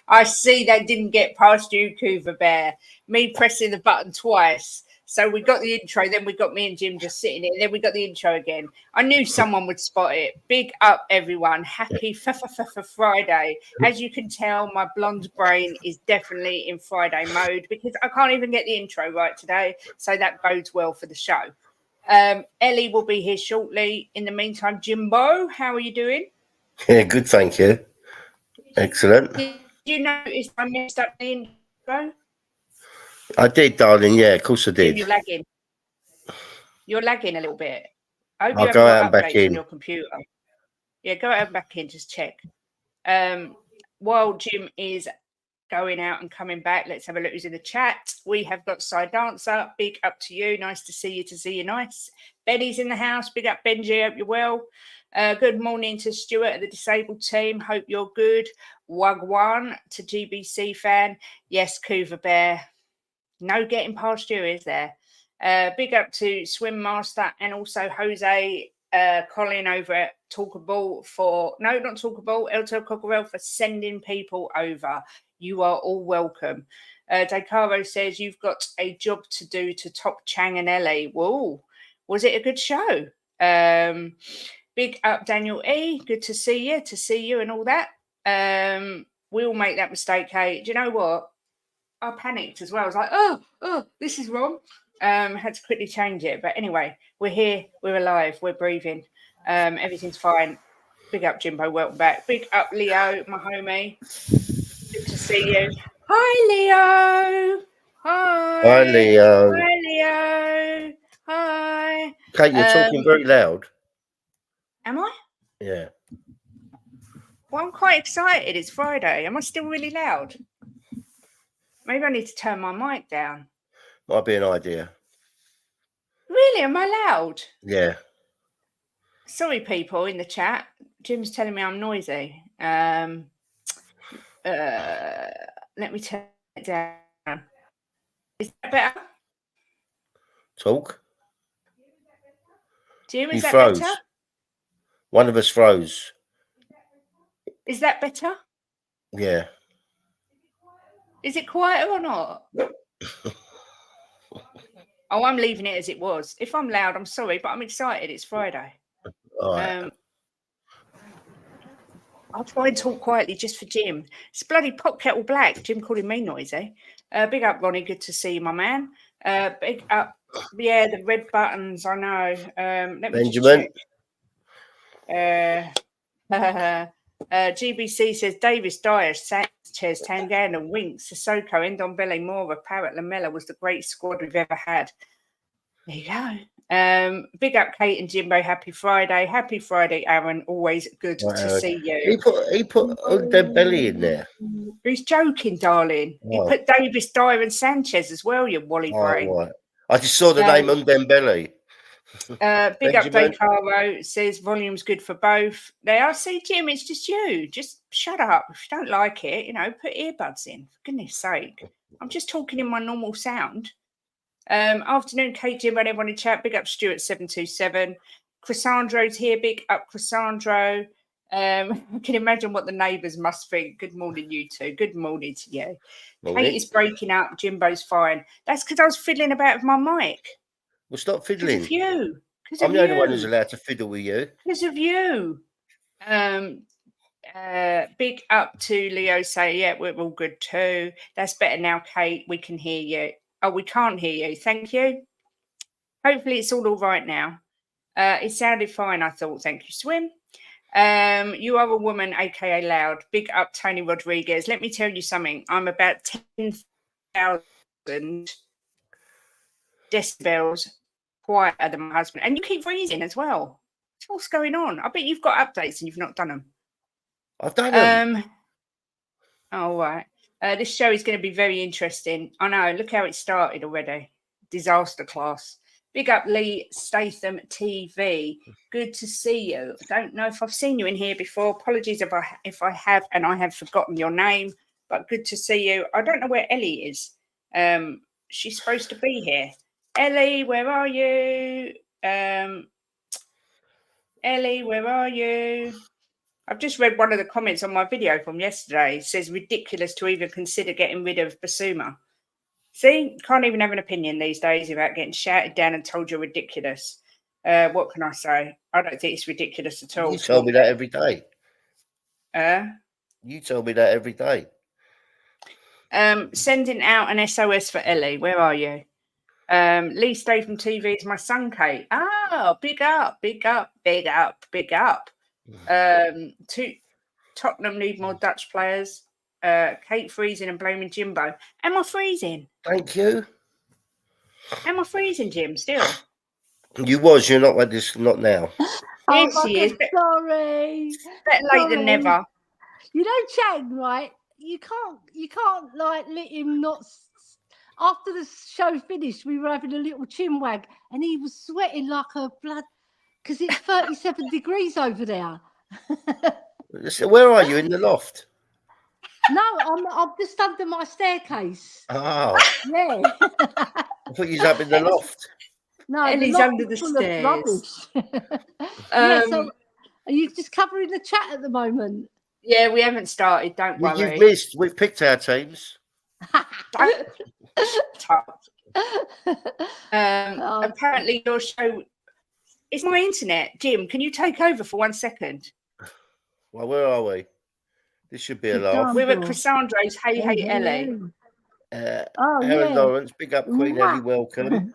I see they didn't get past you, Cougar Bear. Me pressing the button twice. So we got the intro, then we got me and Jim just sitting here, then we got the intro again. I knew someone would spot it. Big up, everyone. Happy Friday. As you can tell, my blonde brain is definitely in Friday mode because I can't even get the intro right today. So that bodes well for the show. Ellie will be here shortly. In the meantime, Jimbo, how are you doing? Yeah, good, thank you. Excellent. Did you notice I messed up the intro? I did, darling. Yeah, of course I Jim, did. you're lagging. You're lagging a little bit. I hope you I'll haven't go out got and back updates on in. your computer. Yeah, go out and back in, just check. While Jim is going out and coming back, let's have a look who's in the chat. We have got Side Dancer. Big up to you. Nice to see you, nice. Benny's in the house. Big up, Benji. Hope you're well. Good morning to Stuart at the disabled team. Hope you're good. Wagwan to GBC fan. Yes, Cougar Bear. No getting past you, is there? Big up to Swim Master and also Jose Colin over at Talkable not Talkable, El Cockerel for sending people over. You are all welcome. Decaro says you've got a job to do to top Chang and Elly. Whoa, was it a good show? Big up Daniel E. Good to see you and all that. We all make that mistake, hey. Do you know what? I panicked as well. I was like, oh, this is wrong. Had to quickly change it. But anyway, we're here, we're alive, we're breathing. Everything's fine. Big up, Jimbo. Welcome back. Big up, Leo, my homie. Good to see you. Hi, Leo. Hi. Hi, Leo. Hi, Leo. Hi. Kate, you're talking very loud. Am I? Yeah. Well, I'm quite excited. It's Friday. Am I still really loud? Maybe I need to turn my mic down. Might be an idea. Really? Am I loud? Yeah. Sorry, people in the chat. Jim's telling me I'm noisy. Let me turn it down. Is that better? Talk. Jim, is You that froze. better? One of us froze. Is that better? Yeah. Is it quieter or not? Oh, I'm leaving it as it was. If I'm loud, I'm sorry, but I'm excited. It's Friday. All right. I'll try and talk quietly just for Jim. It's bloody pot kettle black. Jim calling me noisy. Big up, Ronnie. Good to see you, my man. Big up. Yeah, the red buttons. I know. Let me Benjamin. just check. GBC says Davis, Dyer, Sanchez, Tangana, Winks, Sissoko, Ndombele, Mora, Parrott, Lamella was the great squad we've ever had. There you go. Big up Kate and Jimbo. Happy Friday. Happy Friday, Aaron. Always good to see you. He put Dembele in there. He's joking, darling. Oh. He put Davis, Dyer and Sanchez as well, you wally brain. Right. I just saw the name Dembele. Big up Day Caro says volume's good for both. They are. See, Jim, it's just you. Just shut up. If you don't like it, put earbuds in. For goodness sake. I'm just talking in my normal sound. Afternoon, Kate, Jim, and everyone in chat. Big up Stuart 727. Chrysandro's here. Big up Chrysandro. I can imagine what the neighbours must think. Good morning, you two. Good morning to you. Morning. Kate is breaking up. Jimbo's fine. That's because I was fiddling about with my mic. Well, stop fiddling. Because of you. I'm the only one who's allowed to fiddle with you. Because of you. Big up to Leo. Say, yeah, we're all good too. That's better now, Kate. We can hear you. Oh, we can't hear you. Thank you. Hopefully it's all right now. It sounded fine, I thought. Thank you, Swim. You are a woman, aka loud. Big up Tony Rodriguez. Let me tell you something. I'm about 10,000 decibels quieter than my husband. And you keep freezing as well. What's going on? I bet you've got updates and you've not done them. I've done them. All right. This show is going to be very interesting. I know. Look how it started already. Disaster class. Big up Lee Statham TV. Good to see you. I don't know if I've seen you in here before. Apologies if I have and I have forgotten your name. But good to see you. I don't know where Ellie is. She's supposed to be here. Ellie, where are you? Ellie, where are you? I've just read one of the comments on my video from yesterday. It says ridiculous to even consider getting rid of Basuma. See, can't even have an opinion these days without getting shouted down and told you're ridiculous. What can I say? I don't think it's ridiculous at all. You tell me that every day. You tell me that every day. Sending out an SOS for Ellie. Where are you? Lee Stay from TV is my son, Kate. Ah, big up, big up, big up, big up. Tottenham need more Dutch players. Kate freezing and blaming Jimbo. Am I freezing? Thank you. Am I freezing, Jim? Still? You was. You're not like this. Not now. Yes, he is. Sorry. Better late than never. You know, Chang, right? You can't like let him not. After the show finished, we were having a little chin wag, and he was sweating like a blood because it's 37 degrees over there. So where are you, in the loft? No, I'm just under my staircase. Oh, yeah. I thought you was up in the loft. No, Ellie's under the stairs. Yeah, so are you just covering the chat at the moment? Yeah, we haven't started. Don't worry. You've missed. We've picked our teams. Apparently your show is my internet. Jim, can you take over for 1 second? Well, where are we? This should be a laugh. We're at Cassandro's Hey Ellie. Aaron Lawrence, big up Queen Elly, welcome.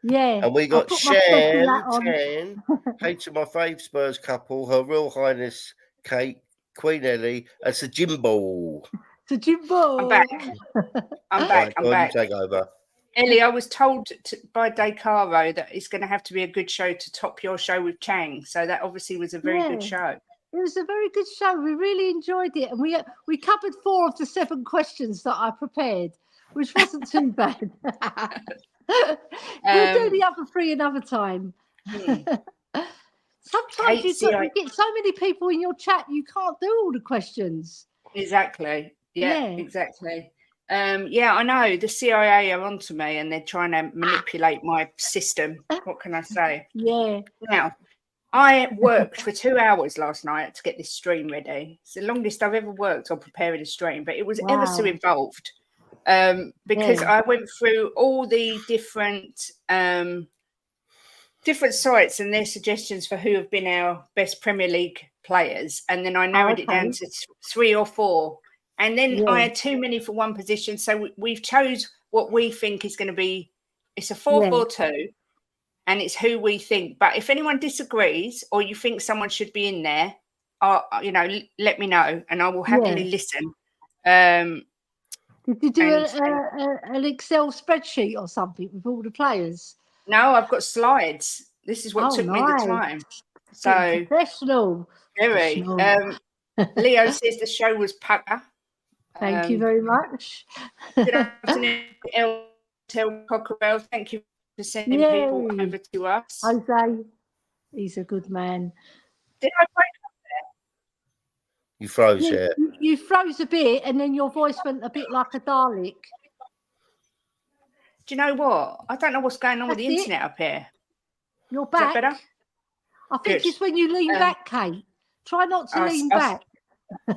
Yeah. And we got Shan, hey to my fave Spurs couple, Her Royal Highness Kate, Queen Elly, and Sir Jimbo. Sir Jimbo. I'm back. I'm back. I'm back. Take over. Ellie, I was told by Decaro that it's going to have to be a good show to top your show with Chang. So that obviously was a very good show. It was a very good show. We really enjoyed it. And we covered 4 of the 7 questions that I prepared, which wasn't too bad. We'll do the other 3 another time. Sometimes you get so many people in your chat, you can't do all the questions. Exactly. Yeah, exactly. I know the CIA are onto me and they're trying to manipulate my system. What can I say? Yeah. Now, I worked for 2 hours last night to get this stream ready. It's the longest I've ever worked on preparing a stream, but it was ever so involved because I went through all the different sites and their suggestions for who have been our best Premier League players, and then I narrowed it down to 3 or 4. And then I had too many for one position, so we've chose what we think is going to be. It's a 4-4-2. And it's who we think. But if anyone disagrees or you think someone should be in there, let me know and I will happily listen. Did you do an Excel spreadsheet or something with all the players? No, I've got slides. This is what took me the time. So professional. Very. Leo says the show was pucker. Thank you very much. Good afternoon, El Cockerell. Thank you for sending people over to us. Jose, he's a good man. Did I break up there? You froze, You froze a bit and then your voice went a bit like a Dalek. Do you know what? I don't know what's going on with the internet up here. You're back. Is that better? I think it's when you lean back, Kate. Try not to lean back.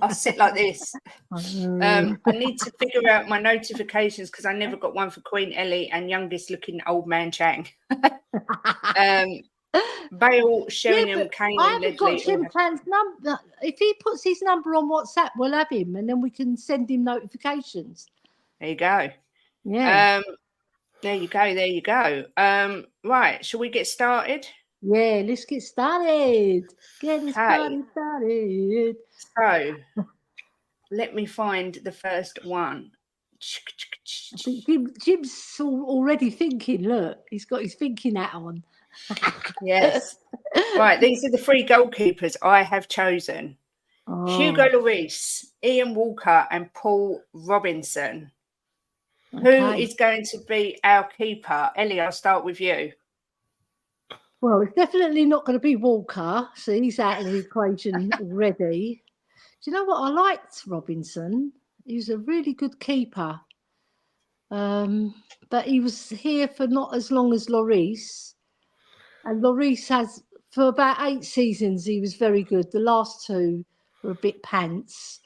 I'll sit like this. I need to figure out my notifications because I never got one for Queen Elly and youngest looking old man Chang. Bale, Sheringham, Kane, I and haven't got Ledley. Jim Plan's number. If he puts his number on WhatsApp, we'll have him and then we can send him notifications. There you go. Yeah. There you go. There you go. Right. Shall we get started? Yeah, let's get started. Started. So, let me find the first one. Jim's already thinking. Look, he's got his thinking hat on. Yes. Right, these are the 3 goalkeepers I have chosen. Hugo Lloris, Ian Walker and Paul Robinson. Who is going to be our keeper? Ellie, I'll start with you. Well, it's definitely not going to be Walker, so he's out of the equation already. Do you know what? I liked Robinson. He was a really good keeper. But he was here for not as long as Lloris. And Lloris has, for about 8 seasons, he was very good. The last 2 were a bit pants.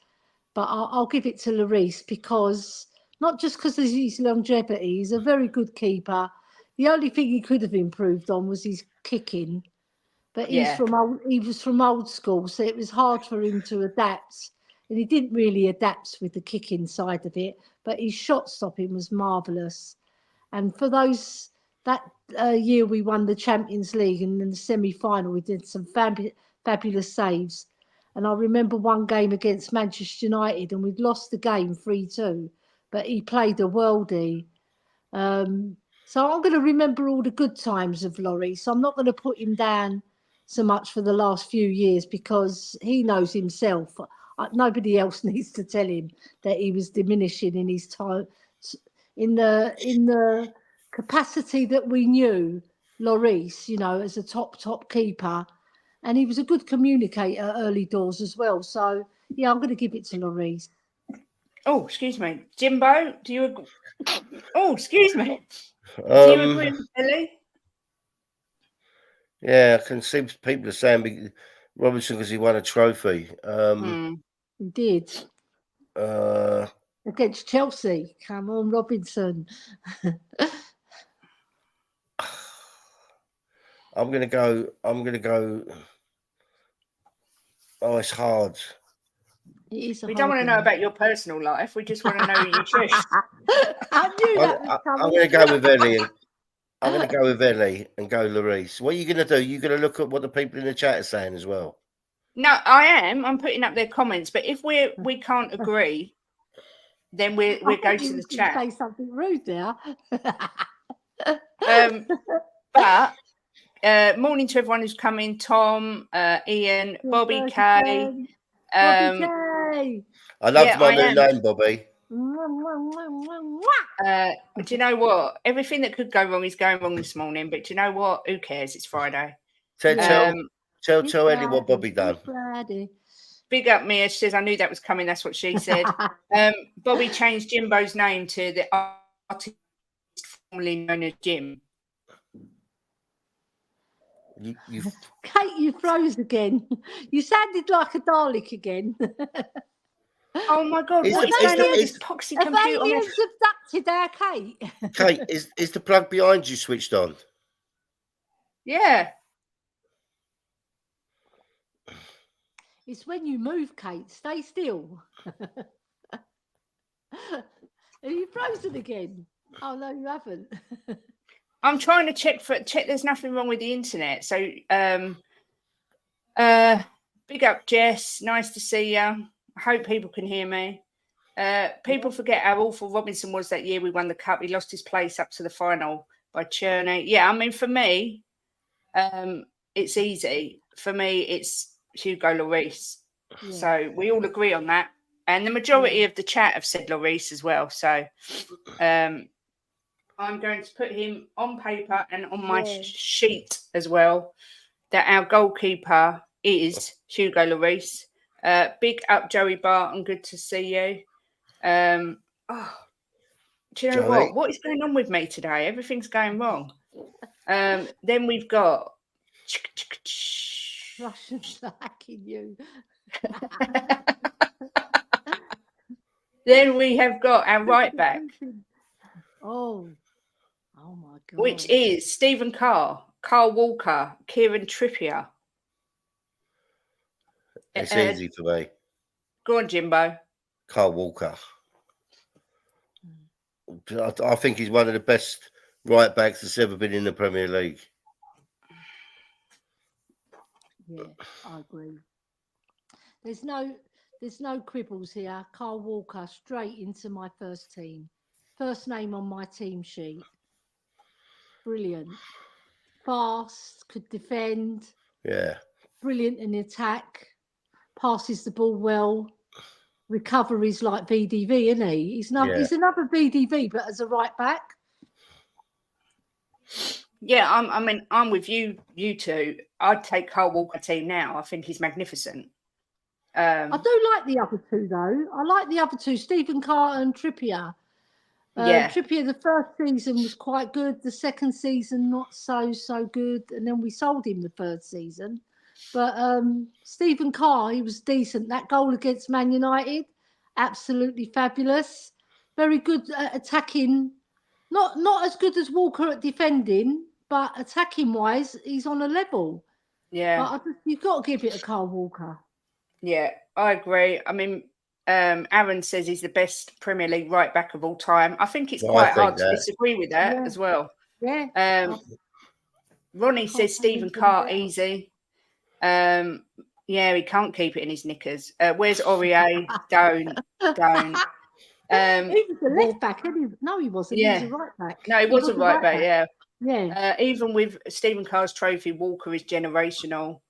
But I'll give it to Lloris because not just because of his longevity, he's a very good keeper. The only thing he could have improved on was his kicking. But he was from old school, so it was hard for him to adapt. And he didn't really adapt with the kicking side of it. But his shot stopping was marvellous. And for that year we won the Champions League, and in the semi-final we did some fabulous saves. And I remember one game against Manchester United, and we'd lost the game 3-2, but he played a worldie. So I'm going to remember all the good times of Laurie. So I'm not going to put him down so much for the last few years because he knows himself. Nobody else needs to tell him that he was diminishing in his time, in the capacity that we knew Lloris, as a top keeper. And he was a good communicator early doors as well. So, yeah, I'm going to give it to Lloris. Oh, excuse me. Jimbo, do you agree? Oh, excuse me. Do you agree with Elly? Yeah, I can see people are saying Robinson because he won a trophy. He did. Against Chelsea. Come on, Robinson. I'm gonna go. Oh, it's hard. We don't want to know about your personal life. We just want to know who you choose. I knew that was coming. I'm going to go with Elly. I'm going to go with Elly and go Lloris. What are you going to do? You're going to look at what the people in the chat are saying as well. No, I am. I'm putting up their comments. But if we can't agree, then we go to the chat. Say something rude there. But morning to everyone who's coming. Tom, Ian, Bobby K. Bobby K. I love my new name, Bobby. Do you know what? Everything that could go wrong is going wrong this morning. But do you know what? Who cares? It's Friday. Tell Elly what Bobby done. Big up Mia. She says, I knew that was coming. That's what she said. Bobby changed Jimbo's name to the artist formerly known as Jim. Kate, you froze again. You sounded like a Dalek again. Oh my God! What is going on with this poxy computer? Aliens abducted our Kate. Kate, is the plug behind you switched on? Yeah. It's when you move, Kate. Stay still. Are you frozen again? Oh no, you haven't. I'm trying to check there's nothing wrong with the internet. So big up Jess. Nice to see you. I hope people can hear me. People forget how awful Robinson was that year we won the cup. He lost his place up to the final by Cherney. Yeah, I mean, for me, it's easy. For me, it's Hugo Lloris. Yeah. So we all agree on that. And the majority of the chat have said Lloris as well. So I'm going to put him on paper and on my sheet as well that our goalkeeper is Hugo Lloris. Big up Joey Barton. Good to see you. Do you know Joey? What is going on with me today? Everything's going wrong. Then we've got Russians hacking you. Then we have got our right back. Oh my God. Which is Stephen Carr, Carl Walker, Kieran Trippier. It's easy for me. Go on, Jimbo. Carl Walker. I think he's one of the best right backs that's ever been in the Premier League. Yeah, I agree. There's no quibbles here. Carl Walker straight into my first team. First name on my team sheet. Brilliant. Fast, could defend. Yeah. Brilliant in attack. Passes the ball well. Recoveries like VDV, isn't he? He's another VDV, but as a right back. Yeah, I'm with you two. I'd take Carl Walker team now. I think he's magnificent. I do like the other two though. I like the other two, Stephen Carr and Trippier. Trippier, the first season was quite good. The second season, not so good. And then we sold him the third season. But Stephen Carr, he was decent. That goal against Man United, absolutely fabulous. Very good at attacking. Not as good as Walker at defending, but attacking wise, he's on a level. Yeah. But you've got to give it a Carl Walker. Yeah, I agree. I mean, Aaron says he's the best Premier League right back of all time. I think it's quite hard to disagree with that as well. Yeah. Ronnie says Stephen Carr easy. Yeah, he can't keep it in his knickers. Where's Aurier? Don't. He was a left back, isn't he? No, he wasn't. Yeah. He was a right back. No, he was a right back, yeah. Yeah. Even with Stephen Carr's trophy, Walker is generational.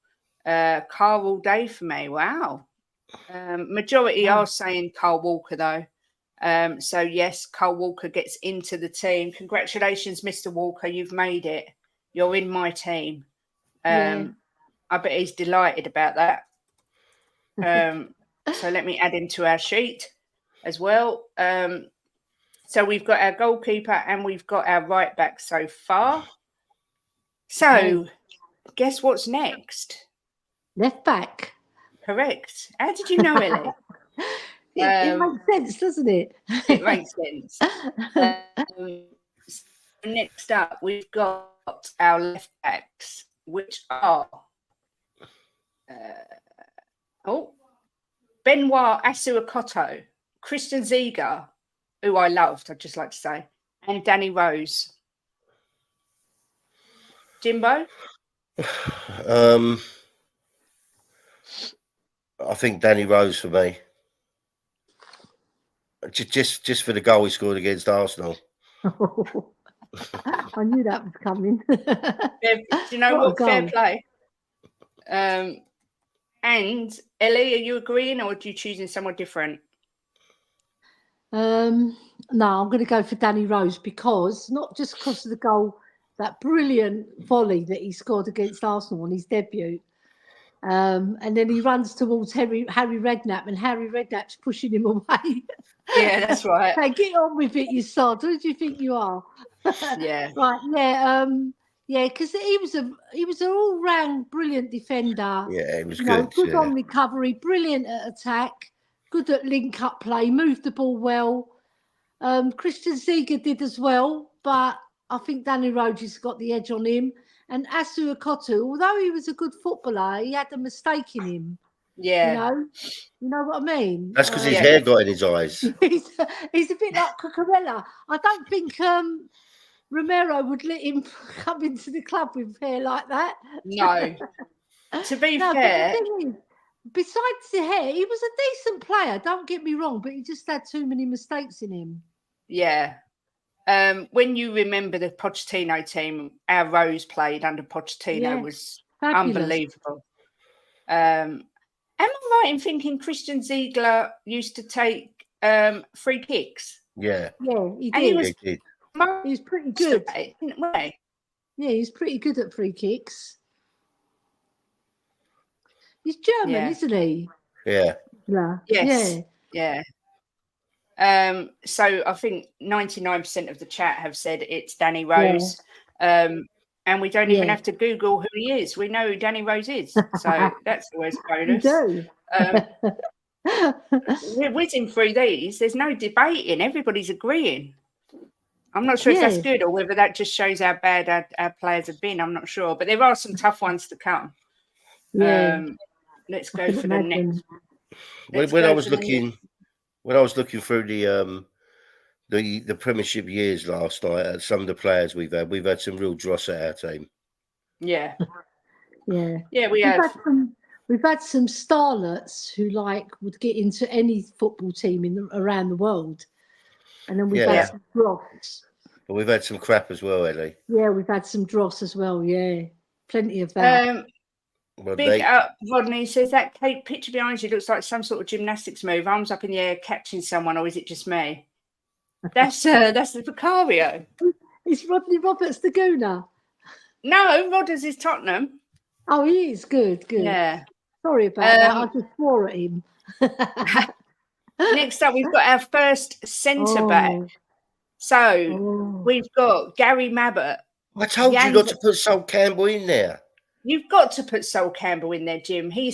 Carl all day for me. Wow. Majority are saying Carl Walker, though. So, yes, Carl Walker gets into the team. Congratulations, Mr. Walker. You've made it. You're in my team. I bet he's delighted about that. So let me add him to our sheet as well. So we've got our goalkeeper and we've got our right back so far. So guess what's next? Left back. Correct. How did you know, Elly? It makes sense, doesn't it? It makes sense. Next up, we've got our left backs, which are Benoit Asuakoto, Christian Ziege, who I loved, I'd just like to say, and Danny Rose. Jimbo? I think Danny Rose for me. Just for the goal he scored against Arsenal. I knew that was coming. Do you know what? Fair play. And Elly, are you agreeing or are you choosing someone different? No, I'm going to go for Danny Rose because not just because of the goal, that brilliant volley that he scored against Arsenal on his debut. And then he runs towards Harry Redknapp, and Harry Redknapp's pushing him away. Yeah, that's right. Hey, get on with it, you sod. Who do you think you are? Yeah. Right. Yeah. Yeah, because he was an all-round brilliant defender. Yeah, he was good. Good on recovery, brilliant at attack, good at link-up play, moved the ball well. Christian Ziege did as well, but I think Danny Rose has got the edge on him. And Asuakoto, although he was a good footballer, he had a mistake in him. Yeah. You know what I mean? That's because his hair got in his eyes. He's a bit like Cucurella. I don't think Romero would let him come into the club with hair like that. No. To be fair, but the thing is, besides the hair, he was a decent player. Don't get me wrong, but he just had too many mistakes in him. Yeah. When you remember the Pochettino team, our Rose played under Pochettino was fabulous. Unbelievable. Am I right in thinking Christian Ziege used to take free kicks? Yeah. Yeah, he did. And he was pretty good. Yeah, he's pretty good at free kicks. He's German, isn't he? Yeah. Yes. Yeah. So I think 99% of the chat have said it's Danny Rose. And we don't even have to Google who he is. We know who Danny Rose is. So that's always a bonus. We do. We're whizzing through these. There's no debating. Everybody's agreeing. I'm not sure if that's good or whether that just shows how bad our players have been. I'm not sure. But there are some tough ones to come. Yeah. Let's go for the next. When I was looking through the Premiership years last night at some of the players we've had some real dross at our team. Yeah. Yeah, we have. We've had some starlets who would get into any football team around the world, and then we've had some dross. But we've had some crap as well, Elly. Yeah, we've had some dross as well. Yeah, plenty of that. Big up, Rodney says that picture behind you looks like some sort of gymnastics move, arms up in the air, catching someone, or is it just me? That's the Vicario. It's Rodney Roberts, the Gooner. No, Rodders is Tottenham. Oh, he is good. Yeah. Sorry about that. I just swore at him. Next up, we've got our first centre back. So we've got Gary Mabbott. I told you not to put Sol Campbell in there. You've got to put Sol Campbell in there, Jim. He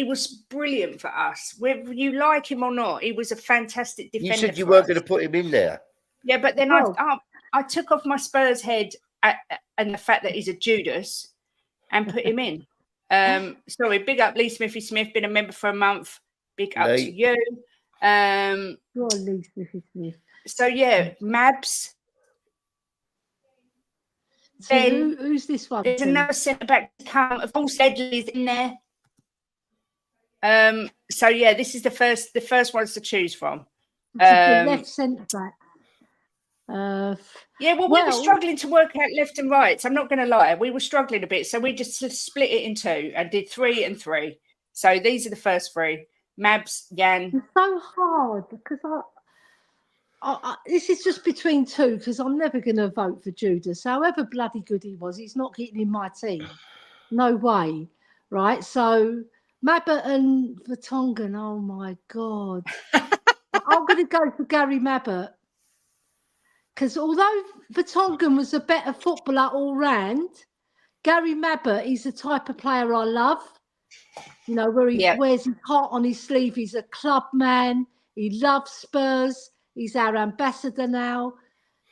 was brilliant for us. Whether you like him or not, he was a fantastic defender. You said you weren't going to put him in there. Yeah, but then I took off my Spurs head and the fact that he's a Judas and put him in. Sorry, big up Lee Smithy Smith, been a member for a month. Big up to you. Lee Smithy Smith. So yeah, Mabs. So who's this one? There's another centre back to come. Of course, Ledley's in there. So yeah, this is the first ones to choose from. The left centre back. Yeah, well, we were struggling to work out left and right. I'm not going to lie, we were struggling a bit, so we just split it in two and did 3 and 3. So these are the first 3: Mabs, Jan. It's so hard because this is just between 2 because I'm never going to vote for Judas. However bloody good he was, he's not getting in my team. No way, right? So Mabbutt and Vertonghen. Oh my God, I'm going to go for Gary Mabbutt. Because although Vertonghen was a better footballer all round, Gary Mabbutt is the type of player I love. You know, where he wears his heart on his sleeve. He's a club man. He loves Spurs. He's our ambassador now.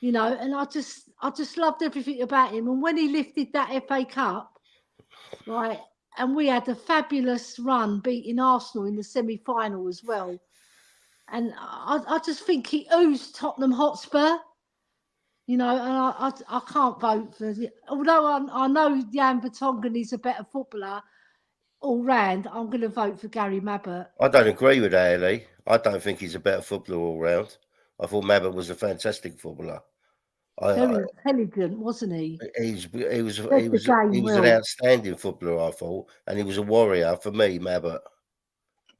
You know, and I just loved everything about him. And when he lifted that FA Cup, right, and we had a fabulous run beating Arsenal in the semi-final as well. And I just think he oozed Tottenham Hotspur. You know, and I can't vote for. Although I know Jan Vertonghen is a better footballer all round, I'm going to vote for Gary Mabbutt. I don't agree with that, Ellie. I don't think he's a better footballer all round. I thought Mabbutt was a fantastic footballer. Very intelligent, wasn't he? He was an outstanding footballer, I thought, and he was a warrior for me, Mabbutt.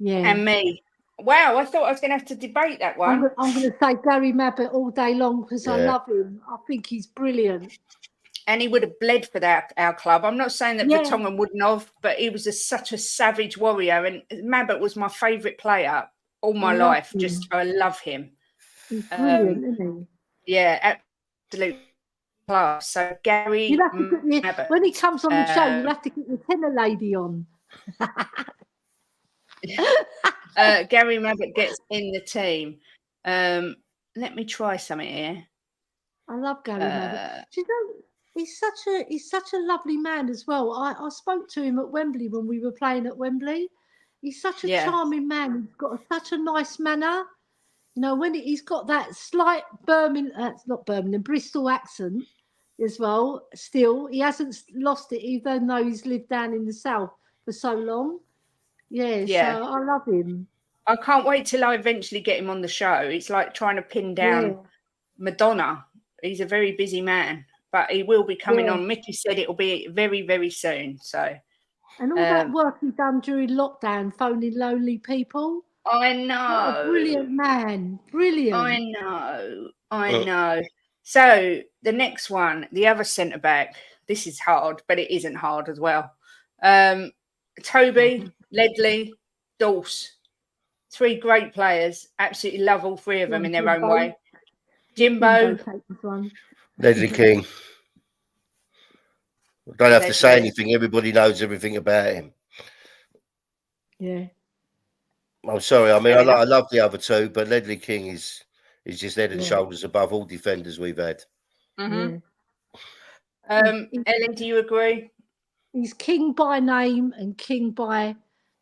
Yeah, and me. Wow, I thought I was going to have to debate that one. I'm going to say Gary Mabbutt all day long because I love him. I think he's brilliant. And he would have bled for our club. I'm not saying that Vertonghen wouldn't have, but he was such a savage warrior. And Mabbutt was my favourite player all my life. I love him. He's brilliant, isn't he? Yeah, absolute class. So Gary Mabbutt. When he comes on the show, you'll have to get your tenor lady on. Gary Mabbutt gets in the team. Let me try something here. I love Gary Mabbutt. Do you know, he's such a lovely man as well. I spoke to him at Wembley when we were playing at Wembley. He's such a charming man. He's got such a nice manner. You know, when he's got that slight Bristol accent as well. Still, he hasn't lost it, even though he's lived down in the south for so long. Yeah, so I love him. I can't wait till I eventually get him on the show. It's like trying to pin down Madonna. He's a very busy man, but he will be coming on. Mickey said it will be very, very soon. So, and all that work he done during lockdown, phoning lonely people. I know. What a brilliant man. Brilliant. I know. So the next one, the other centre back. This is hard, but it isn't hard as well. Toby, Ledley, Dawes. 3 great players. Absolutely love all 3 of them in their own way. Jimbo. Ledley King. I don't have to say anything. Everybody knows everything about him. Yeah. I'm sorry. I mean, I love the other 2, but Ledley King is just head and shoulders above all defenders we've had. Mm-hmm. Ellen, do you agree? He's king by name and king by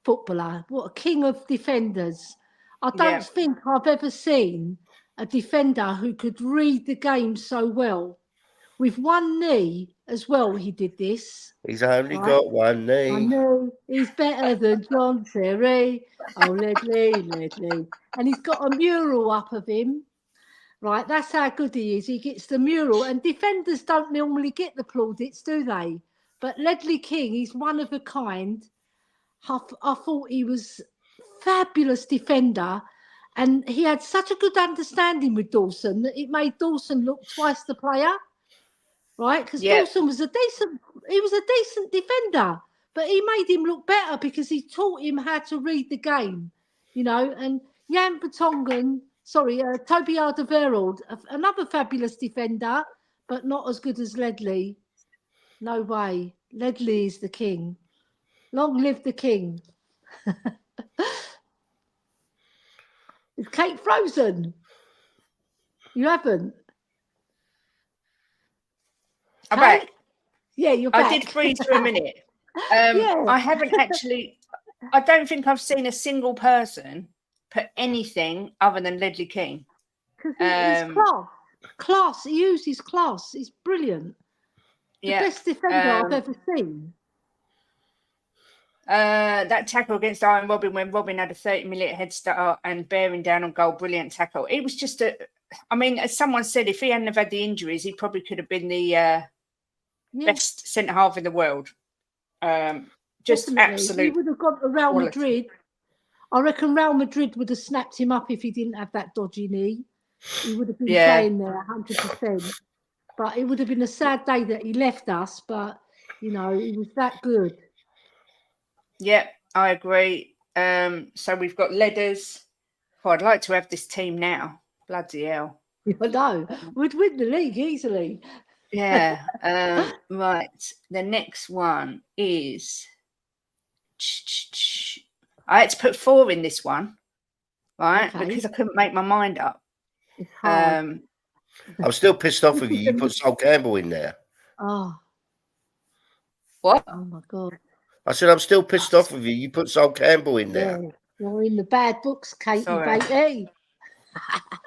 footballer. What a king of defenders. I don't think I've ever seen a defender who could read the game so well. With one knee as well, he did this. He's only got one knee. I know. He's better than John Terry. Oh, Ledley. And he's got a mural up of him. Right, that's how good he is. He gets the mural. And defenders don't normally get the plaudits, do they? But Ledley King, he's one of a kind. I thought he was a fabulous defender. And he had such a good understanding with Dawson that it made Dawson look twice the player. Right? Because Dawson was a decent defender. But he made him look better because he taught him how to read the game. You know, and Jan Vertonghen, Toby Alderweireld, another fabulous defender, but not as good as Ledley. No way. Ledley is the king. Long live the king. Is Kate frozen? You haven't? I'm Kate? back. Yeah, you're I back. did freeze for a minute. Yeah. I haven't actually. I don't think I've seen a single person put anything other than Ledley King. Because he's class. He uses class. He's brilliant. The best defender I've ever seen. That tackle against Iron Robin when Robin had a 30-minute head start and bearing down on goal, brilliant tackle. It was just I mean, as someone said, if he hadn't have had the injuries, he probably could have been the best centre half in the world. Just Definitely. absolute. He would have gone to Real quality. Madrid. I reckon Real Madrid would have snapped him up if he didn't have that dodgy knee. He would have been playing there 100%. But it would have been a sad day that he left us. But, you know, he was that good. Yeah, I agree. So we've got Ledders. Oh, I'd like to have this team now. Bloody hell. I know. We'd win the league easily. Yeah. Right. The next one is... I had to put 4 in this one, right? Okay. Because I couldn't make my mind up. It's hard. I'm still pissed off with you. You put Sol Campbell in there. Oh. What? Oh, my God. I said, I'm still pissed off with you. You put Sol Campbell in there. Yeah. You're in the bad books, Katie, Sorry. baby.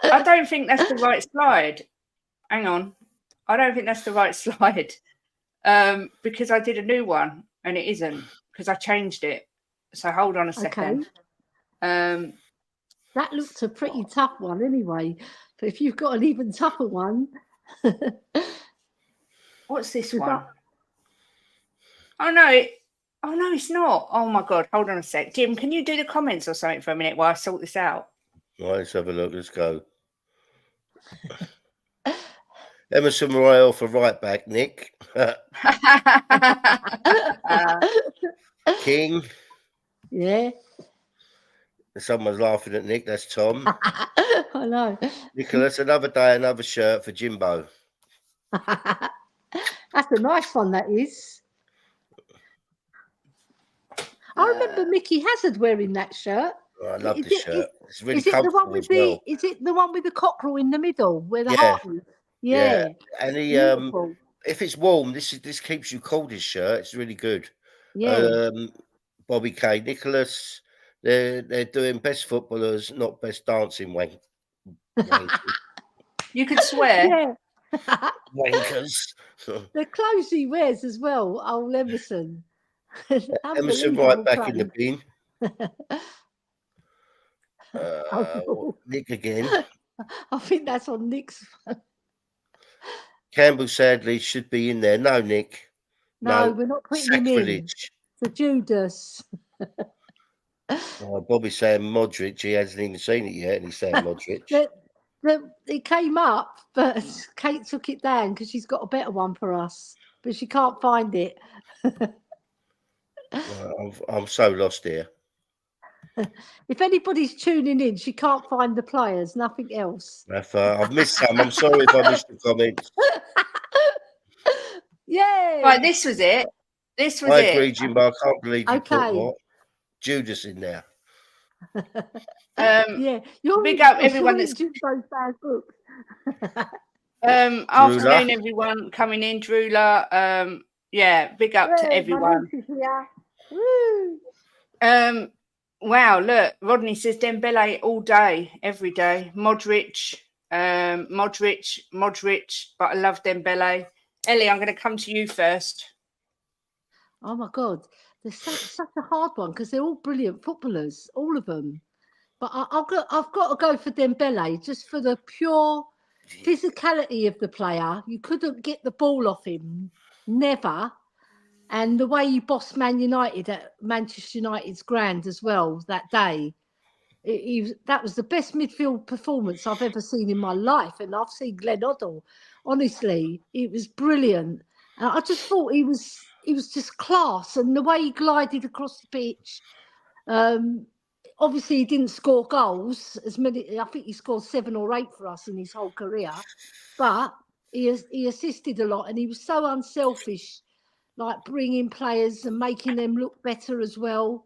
I don't think that's the right slide. Hang on. I don't think that's the right slide. Because I did a new one and it isn't because I changed it. So hold on a second. Okay. That looked a pretty tough one anyway. But if you've got an even tougher one. What's this one? Oh, no. Oh, no, it's not. Oh, my God. Hold on a sec. Jim, can you do the comments or something for a minute while I sort this out? Right, let's have a look. Let's go. Emerson Royal for right back, Nick. King. Yeah. Someone's laughing at Nick. That's Tom. I know. Nicholas, another day, another shirt for Jimbo. That's a nice one, that is. I remember Mickey Hazard wearing that shirt. Oh, I love this shirt. It's really is it the one comfortable with as well. Is it the one with the cockerel in the middle where the heart is? Yeah. And he, beautiful. if it's warm, this keeps you cool. This shirt, it's really good. Yeah. Bobby K, Nicholas, they're doing best footballers, not best dancing wankers. You could swear. Yeah. Wankers. The clothes he wears as well, old Emerson. Emerson right back in the bin. Nick again. I think that's on Nick's one. Campbell sadly should be in there. No, Nick. No, we're not putting him in. Sacrilege. To Judas. Bobby's saying Modric. He hasn't even seen it yet, and he's saying Modric. It came up, but Kate took it down because she's got a better one for us, but she can't find it. I'm so lost here. If anybody's tuning in, she can't find the players, nothing else. I've missed some. I'm sorry if I missed the comments. Yeah. Right, this was it. I agree, Jimbo. I can't believe you put what? Judas in there. Yeah, you're big up everyone that's Jimbo's bad book. Afternoon, everyone coming in. Drula. Yeah, big up to everyone. Woo. Wow, look, Rodney says Dembele all day, every day. Modric, but I love Dembele. Ellie, I'm going to come to you first. Oh my God, there's such a hard one because they're all brilliant footballers, all of them. But I've got to go for Dembele just for the pure physicality of the player. You couldn't get the ball off him, never. And the way he bossed Man United at Manchester United's ground as well that day, that was the best midfield performance I've ever seen in my life. And I've seen Glenn Hoddle. Honestly, it was brilliant. And I just thought he was just class. And the way he glided across the pitch, obviously he didn't score goals as many. I think he scored 7 or 8 for us in his whole career, but he assisted a lot, and he was so unselfish. like bringing players and making them look better as well.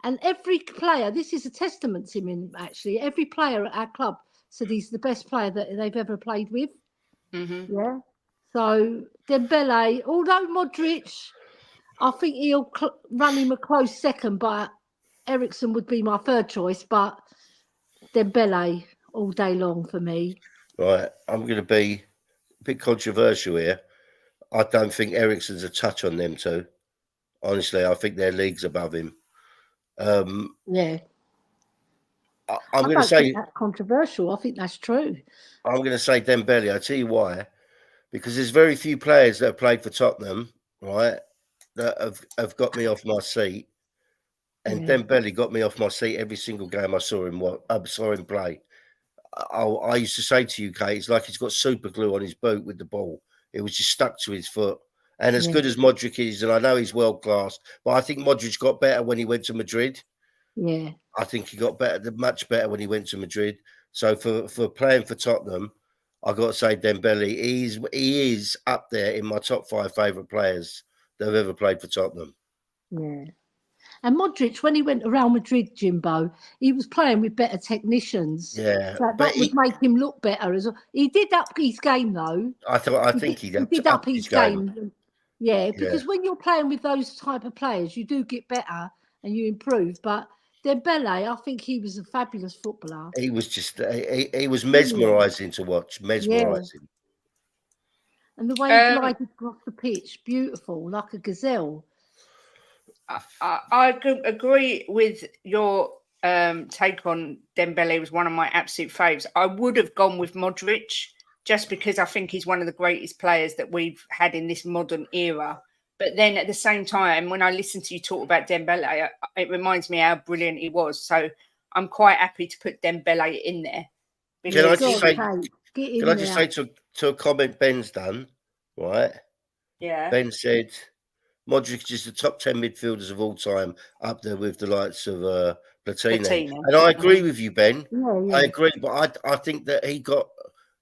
And every player, this is a testament to him, actually. Every player at our club said he's the best player that they've ever played with. Mm-hmm. Yeah. So Dembele, although Modric, I think he'll run him a close second, but Eriksen would be my third choice. But Dembele all day long for me. Right, I'm going to be a bit controversial here. I don't think Eriksen's a touch on them two. Honestly, I think their league's above him. Yeah. I'm going to don't say think that's controversial. I think that's true. I'm going to say Dembele. I'll tell you why. Because there's very few players that have played for Tottenham, right, that have got me off my seat. And Dembele got me off my seat every single game I saw him play. I used to say to you, Kate, it's like he's got super glue on his boot with the ball. It was just stuck to his foot. And as good as Modric is, and I know he's world class, but I think Modric got better when he went to Madrid. Yeah. I think he got better, much better when he went to Madrid. So for playing for Tottenham, I got to say Dembele, he is up there in my top 5 favourite players that have ever played for Tottenham. Yeah. And Modric, when he went to Real Madrid, Jimbo, he was playing with better technicians. Yeah, so that would make him look better as well. He did up his game, though. I think he did up his game. Yeah, because Yeah. when you're playing with those type of players, you do get better and you improve. But Dembele, I think he was a fabulous footballer. He was just he was mesmerising to watch, mesmerising. And the way he glided across the pitch, beautiful, like a gazelle. I agree with your take on Dembele. Was one of my absolute faves. I would have gone with Modric just because I think he's one of the greatest players that we've had in this modern era. But then at the same time, when I listen to you talk about Dembele, it reminds me how brilliant he was. So I'm quite happy to put Dembele in there. Can I just say to a comment Ben's done, right? Yeah. Ben said Modric is the top 10 midfielders of all time, up there with the likes of Platini. And I agree with you, Ben. I agree, but I think that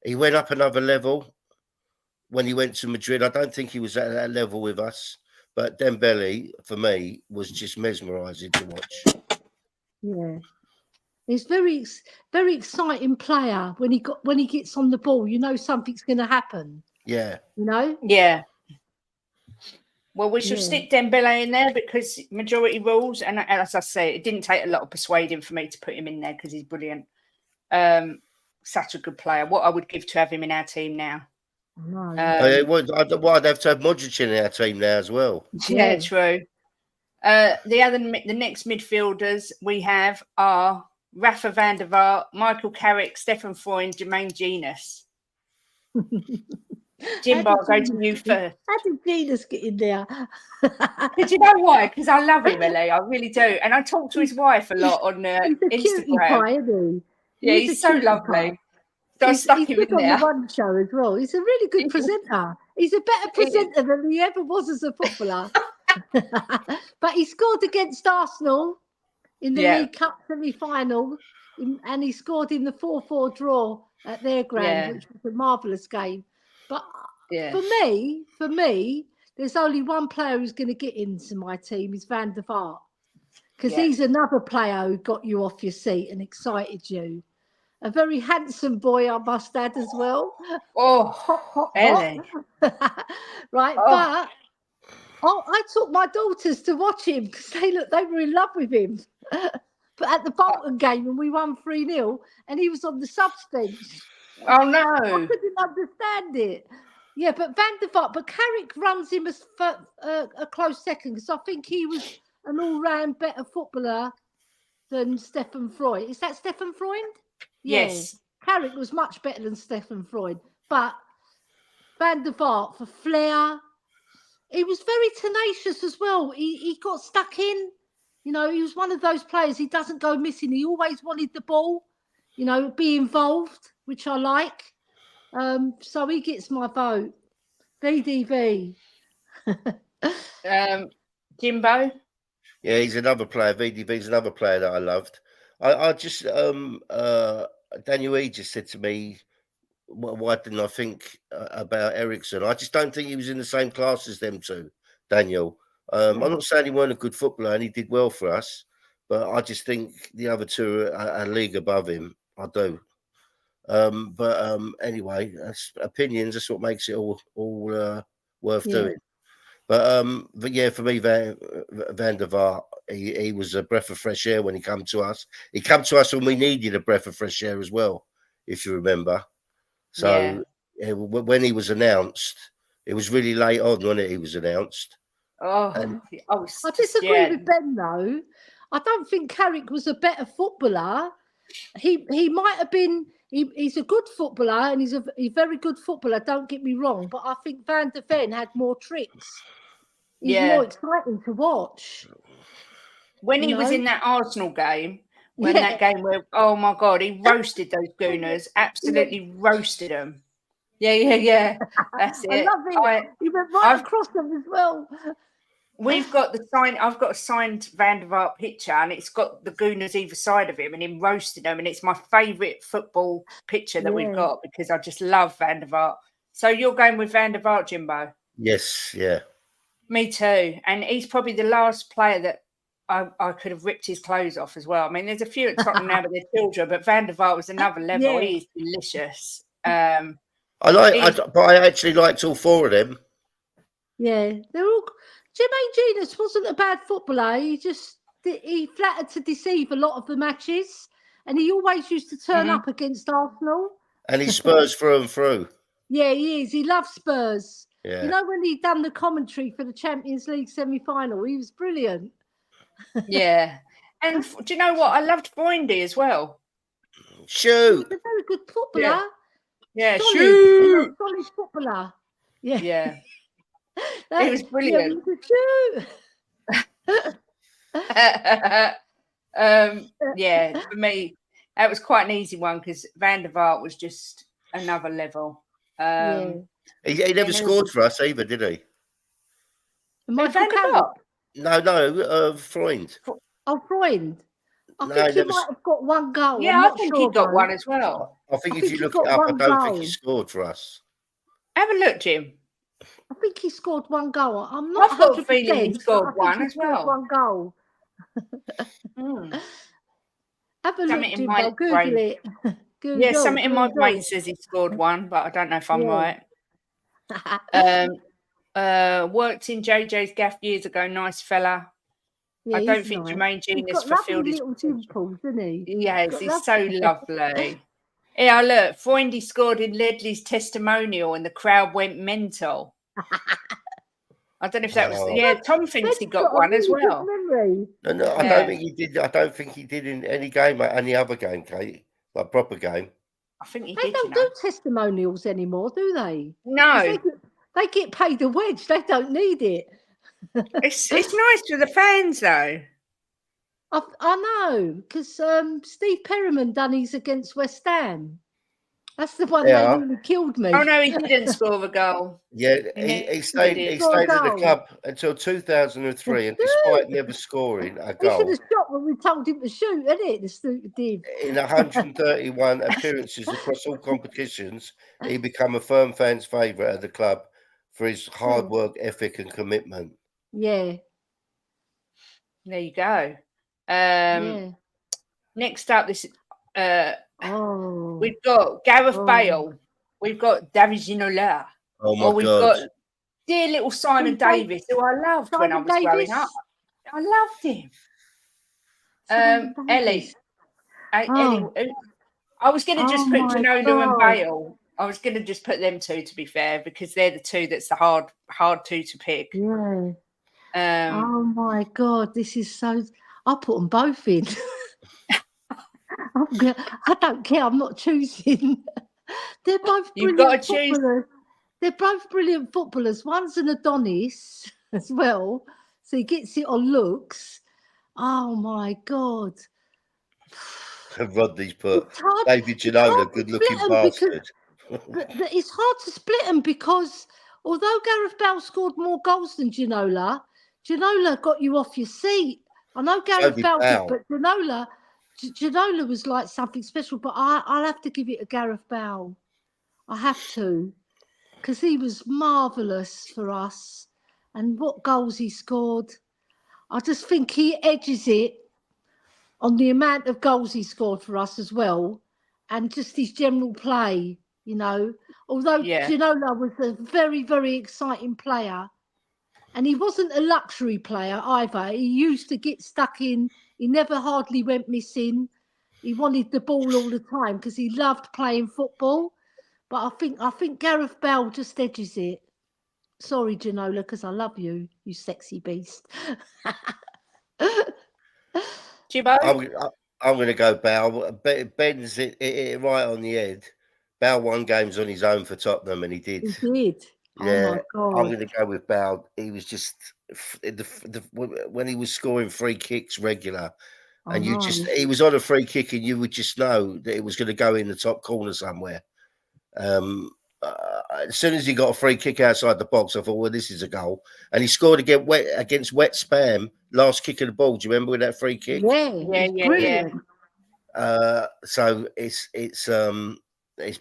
he went up another level when he went to Madrid. I don't think he was at that level with us, but Dembele for me was just mesmerising to watch. Yeah, he's very exciting player. When he gets on the ball, you know something's going to happen. Yeah, you know. Yeah. Well, we should stick Dembele in there because majority rules, and as I say, it didn't take a lot of persuading for me to put him in there because he's brilliant. Such a good player. What I would give to have him in our team now. I'd have to have Modric in our team now as well. Yeah, true. The next midfielders we have are Rafa van der Vaart, Michael Carrick, Stefan Freund, Jermaine Genius. Jimbo, I'll go to you first. How did Genius get in there? Because you know why? Because I love him, Elly. I really do. And I talk to his wife a lot on Instagram. Pie, isn't he? Yeah, he's so lovely. So I stuck him in there. On the One Show as well. He's a really good presenter. He's a better presenter than he ever was as a footballer. But he scored against Arsenal in the League Cup semi-final, and he scored in the 4-4 draw at their ground, which was a marvellous game. But for me, there's only one player who's going to get into my team is Van der Vaart, because he's another player who got you off your seat and excited you. A very handsome boy, I must add, as well. Oh, Elly. Right, but I took my daughters to watch him because they were in love with him. But at the Bolton game, when we won 3-0, and he was on the subs bench. Oh no! I couldn't understand it. Yeah, but Van der Vaart, but Carrick runs him as a close second because I think he was an all-round better footballer than Stefan Freund. Is that Stefan Freund? Yes. Carrick was much better than Stefan Freund, but Van der Vaart for flair. He was very tenacious as well. He got stuck in. You know, he was one of those players. He doesn't go missing. He always wanted the ball. You know, be involved, which I like. So he gets my vote. VDV. Jimbo? Yeah, he's another player. VDV's another player that I loved. I just Daniel E just said to me, why didn't I think about Eriksen? I just don't think he was in the same class as them two. Daniel. I'm not saying he weren't a good footballer and he did well for us, but I just think the other two are a league above him. I do. Anyway, that's opinions. That's what makes it all worth doing. But yeah, for me, Van der Vaart, he was a breath of fresh air when he came to us. He came to us when we needed a breath of fresh air as well, if you remember. So when he was announced, it was really late on when he was announced. I disagree with Ben though. I don't think Carrick was a better footballer. He might have been. He's a good footballer and he's a very good footballer. Don't get me wrong, but I think Van der Ven had more tricks. He's more exciting to watch. When he was in that Arsenal game, that game where, oh my God, he roasted those Gooners, absolutely roasted them. Yeah. That's it. I love it. He went right across them as well. I've got a signed Van der Vaart picture and it's got the Gooners either side of him and him roasting them. And it's my favourite football picture that we've got because I just love Van der Vaart. So you're going with Van der Vaart, Jimbo? Yes, yeah. Me too. And he's probably the last player that I could have ripped his clothes off as well. I mean, there's a few at Tottenham now, but they're children. But Van der Vaart was another level. He's delicious. But I actually liked all four of them. Yeah, they're all. Jermaine Genius wasn't a bad footballer. He flattered to deceive a lot of the matches, and he always used to turn up against Arsenal. And he's Spurs through and through. Yeah, he is. He loves Spurs. Yeah. You know when he done the commentary for the Champions League semi-final, he was brilliant. Yeah, and do you know what? I loved Freundy as well. Shoot, he's a very good footballer. Yeah, solid footballer. Yeah. He was brilliant. For me, that was quite an easy one because Van der Vaart was just another level. He never scored for us either, did he? Van der Vaart? No, Freund. Oh, Freund. I think he might have got one goal. Yeah, I think he got one as well. I think if you look it up, I don't think he scored for us. Have a look, Jim. I think he scored one goal. I'm not. I've got a feeling he scored one as well. One goal. Have a look, Jimbo. Google it. Something in my brain says he scored one, but I don't know if I'm right. Worked in JJ's gaff years ago. Nice fella. I don't think Jermaine Genius fulfilled his little dimples, isn't he? Yes, he's so lovely. Yeah, look, Freundy scored in Ledley's testimonial and the crowd went mental. I don't know if that was Tom thinks he got one as well. No, I don't think he did. I don't think he did in any game, any other game, Kate, like proper game. I think he did. They don't do testimonials anymore, do they? No. They get paid a wedge. They don't need it. It's nice for the fans, though. I know, because Steve Perryman done his against West Ham. That's the one that nearly killed me. Oh no, he didn't score a goal. Yeah, he stayed at the club until 2003, and despite never scoring a goal, he should have shot when we told him to shoot, isn't it? The stupid div. In 131 appearances across all competitions, he became a firm fan's favourite at the club for his hard work, ethic, and commitment. Yeah. There you go. Next up, we've got Gareth Bale, we've got David Ginola, we've got dear little Simon Davis, who I loved when I was growing up. I loved him. Elly. I was going to just put Ginola and Bale. I was going to just put them two, to be fair, because they're the two that's the hard two to pick. Yeah. Oh my God, this is so. I'll put them both in. I don't care. I'm not choosing. They're both brilliant footballers. They're both brilliant footballers. One's an Adonis as well, so he gets it on looks. Oh my God. Rodney's put David Ginola, good-looking bastard. It's hard to split them because although Gareth Bale scored more goals than Ginola got you off your seat. I know Gareth Bale did, but Ginola was like something special. But I'll have to give it to Gareth Bale. I have to, because he was marvellous for us. and what goals he scored. I just think he edges it on the amount of goals he scored for us as well, and just his general play, you know. Although Yeah. Ginola was a very, very exciting player, and he wasn't a luxury player either. He used to get stuck in. He never hardly went missing. He wanted the ball all the time because he loved playing football. But I think Gareth Bale just edges it. Sorry, Ginola, because I love you, you sexy beast. Jimbo? I'm going to go Bale. Ben's it right on the head. Bale won games on his own for Tottenham, and he did. He did. Yeah, Oh my I'm God. going to go with Bale. He was just when he was scoring free kicks regular, and he was on a free kick, and you would just know that it was going to go in the top corner somewhere. As soon as he got a free kick outside the box, I thought, well, this is a goal. And he scored against Wet Spam, last kick of the ball. Do you remember with that free kick? Yeah, brilliant. So it's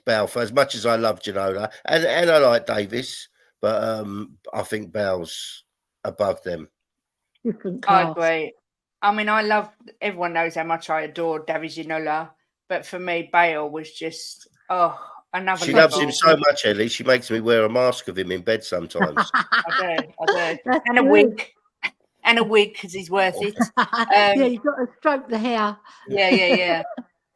Bale. For as much as I love Ginola and I like Davis, but I think Bale's above them. Different class. I agree. I mean, everyone knows how much I adore David Ginola, but for me, Bale was just, another She level. loves him so much, Ellie. She makes me wear a mask of him in bed sometimes. I do. That's And a good. wig. And a wig, because he's worth it. Yeah, you've got to stroke the hair. Yeah.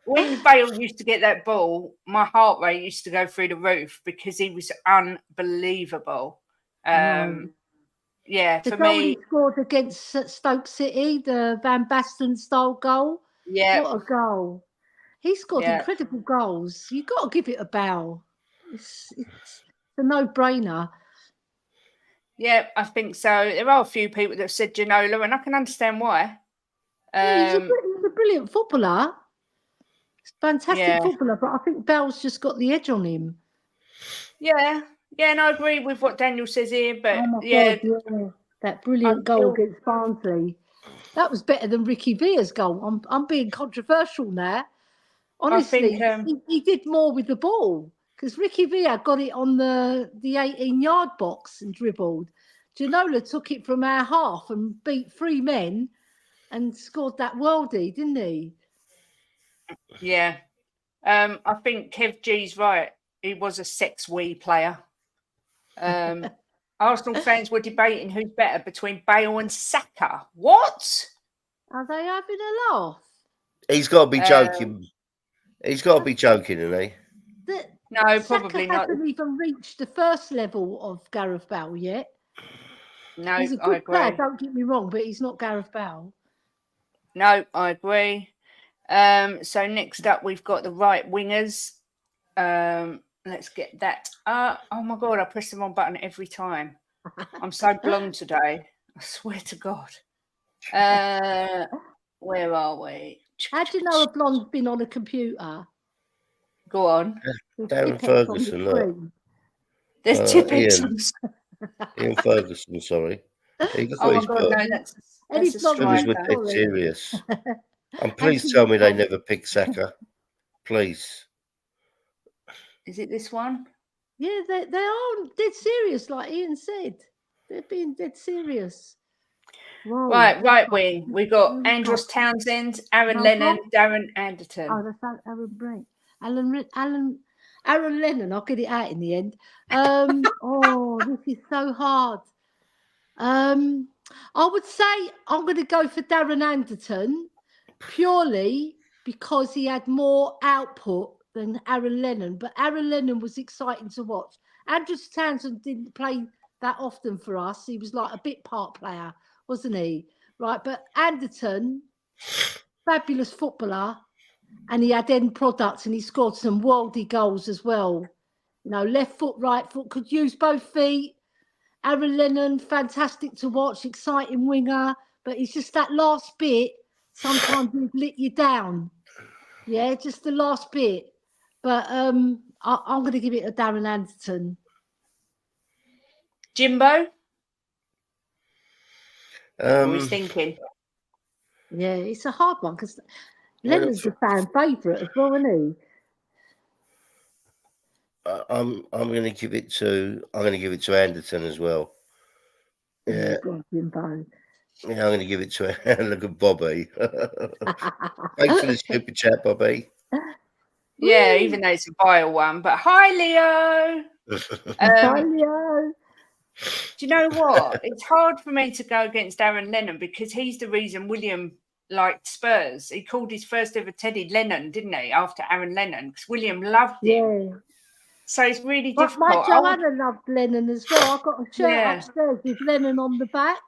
When Bale used to get that ball, my heart rate used to go through the roof because he was unbelievable. Yeah, The for goal me, he scored against Stoke City, the Van Basten style goal. yeah, What a goal. He scored incredible goals. You've got to give it a bow. It's a no-brainer. yeah, I think so. There are a few people that have said Ginola, and I can understand why. He's a brilliant footballer. He's a fantastic footballer, but I think Bell's just got the edge on him. Yeah, and I agree with what Daniel says here, but God, yeah. That brilliant goal against Barnsley. That was better than Ricky Villa's goal. I'm being controversial now. Honestly, he did more with the ball because Ricky Villa got it on the 18-yard box and dribbled. Ginola took it from our half and beat 3 men and scored that worldie, didn't he? Yeah. I think Kev G's right. He was a sex-wee player. Arsenal fans were debating who's better between Bale and Saka. What? Are they having a laugh? He's got to be joking. He's got to be joking, isn't he? No, Saka probably not. hasn't even reached the first level of Gareth Bale yet. No, he's a good player, don't get me wrong, but he's not Gareth Bale. No, I agree. So next up, we've got the right wingers. Let's get that. Oh my God, I press the wrong button every time. I'm so blonde today. I swear to God. Where are we? How do you know a blonde's been on a computer? Go on. Darren Ferguson, look. There's Tipex. Ian Ferguson, sorry. Oh my God, no, that's a striker. With dead serious. And please tell me they never picked Saka. Please. Is it this one? Yeah, they are dead serious, like Ian said. They're being dead serious. Whoa. Right wing. We've got Andros Townsend, Aaron Lennon, Darren Anderton. Oh, that's Aaron Brink. Aaron Lennon, I'll get it out in the end. This is so hard. I would say I'm going to go for Darren Anderton purely because he had more output than Aaron Lennon. But Aaron Lennon was exciting to watch. Andros Townsend didn't play that often for us. He was like a bit part player, wasn't he? Right, but Anderton, fabulous footballer, and he had end products and he scored some worldy goals as well. You know, left foot, right foot, could use both feet. Aaron Lennon, fantastic to watch, exciting winger, but it's just that last bit, sometimes he'd let you down. Yeah, just the last bit. But I'm going to give it a Darren Anderton. Jimbo? Who's thinking? Yeah, it's a hard one because Lennon's a fan favourite as well, isn't he? I'm going to give it to Anderton as well. Yeah. Oh, God, Jimbo. Yeah, I'm going to give it to her. Look at Bobby. Thanks for the super chat, Bobby. Yeah, Woo. even though it's a vile one. But hi, Leo. Bye, Leo. Do you know what? It's hard for me to go against Aaron Lennon because he's the reason William liked Spurs. He called his first ever Teddy Lennon, didn't he? After Aaron Lennon, because William loved him. Yeah. So it's really But difficult. my Joanna loved Lennon as well. I've got a shirt Yeah. upstairs with Lennon on the back.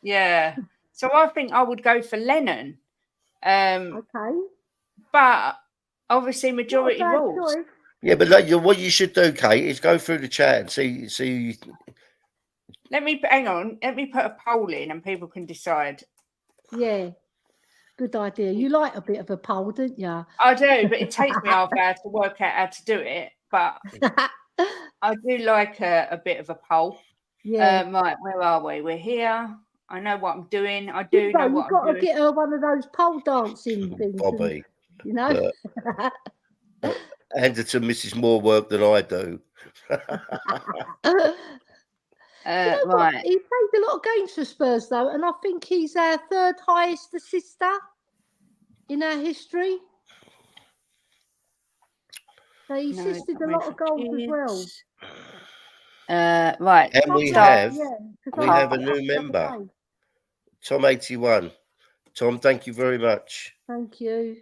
Yeah. So I think I would go for Lennon. Okay. But obviously Not a majority bad rules. choice. Yeah, but like, what you should do, Kate, is go through the chat and see. Let me hang on. Let me put a poll in and people can decide. Yeah. Good idea. You like a bit of a poll, don't you? I do, but it takes me half hour to work out how to do it. But I do like a bit of a poll. Yeah. Right, where are we? We're here. I know what I'm doing. I do Jimbo, know you've what got I'm to doing. get her one of those pole dancing things. Bobby, You know? Anderton misses more work than I do. You know what? Right. He played a lot of games for Spurs, though, and I think he's our third highest assister in our history. So he No, assisted a not lot me of for goals as well. kids. Right. And we Start. have Yeah, we have a new member, Tom 81. Tom, thank you very much. Thank you.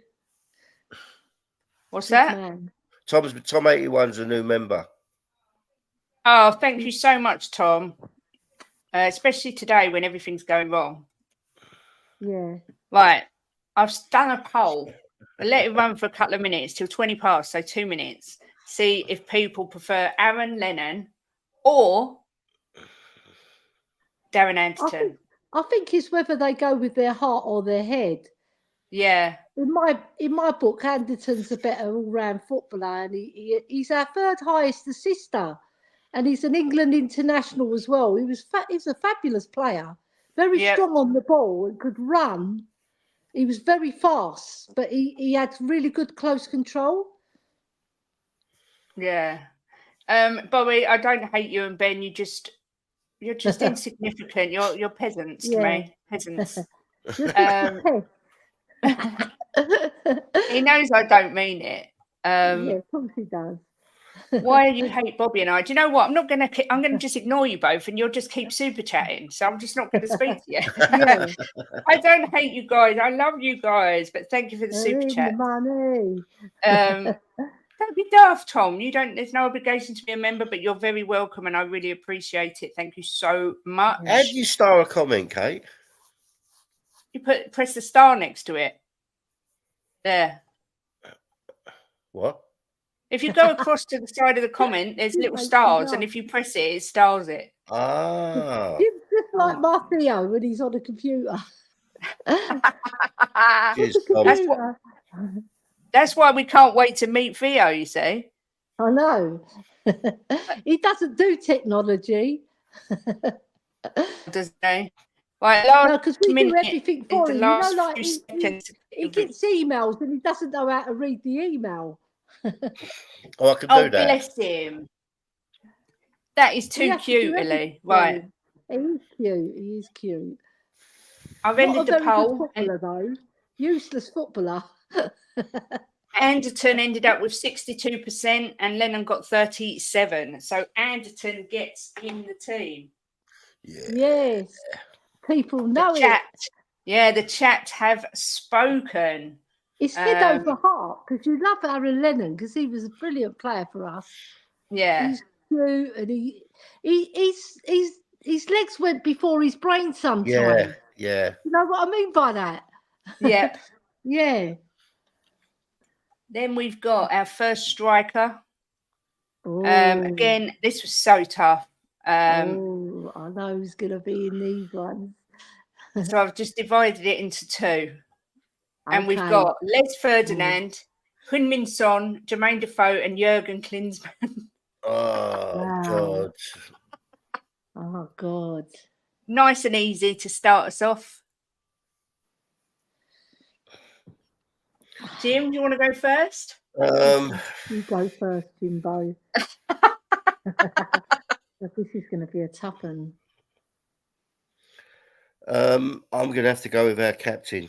What's Good that? man. Tom 81's a new member. Oh, thank you so much, Tom. Especially today when everything's going wrong. Yeah. Right. I've done a poll. I let it run for a couple of minutes till 20 past, so 2 minutes. See if people prefer Aaron Lennon or Darren Anderton. I think it's whether they go with their heart or their head. Yeah. In my book, Anderton's a better all-round footballer, and he's our third highest assister, and he's an England international as well. He's a fabulous player, very strong on the ball and could run. He was very fast, but he had really good close control. Yeah. Bobby, I don't hate you and Ben. You're just insignificant. You're peasants to me. Peasants. He knows I don't mean it. Yeah, of course he does. Why do you hate Bobby and I? Do you know what? I'm gonna just ignore you both, and you'll just keep super chatting. So I'm just not going to speak to you. Yeah. I don't hate you guys. I love you guys, but thank you for the super chat. Money. Don't be daft, Tom. There's no obligation to be a member, but you're very welcome, and I really appreciate it. Thank you so much. How do you star a comment, Kate? You press the star next to it. There. What? If you go across to the side of the comment, there's little stars, and if you press it, it stars it. Ah. It's just like my Theo when he's on a computer. That's why we can't wait to meet Theo, you see. I know. He doesn't do technology. Does he? Right, because we do everything for him. You know, like he gets emails and he doesn't know how to read the email. Oh, I can do that. Bless him. That is too cute, Elly. Right. He is cute. He is cute. I've ended the poll. Footballer, though. Useless footballer. Anderton ended up with 62% and Lennon got 37%. So Anderton gets in the team. Yeah. Yes. People know it. Yeah, the chat have spoken. It's head over heart because you love Aaron Lennon because he was a brilliant player for us. Yeah. He's cute and his legs went before his brain sometimes. Yeah. You know what I mean by that? Yep. Yeah. Then we've got our first striker. Again, this was so tough. I know who's going to be in these ones. So I've just divided it into two. And we've got Les Ferdinand, Heung-min Son, Jermaine Defoe, and Jurgen Klinsmann. Oh, God. Oh, God. Nice and easy to start us off. Jim, do you want to go first? You go first, Jimbo. This is going to be a tough one. I'm going to have to go with our captain.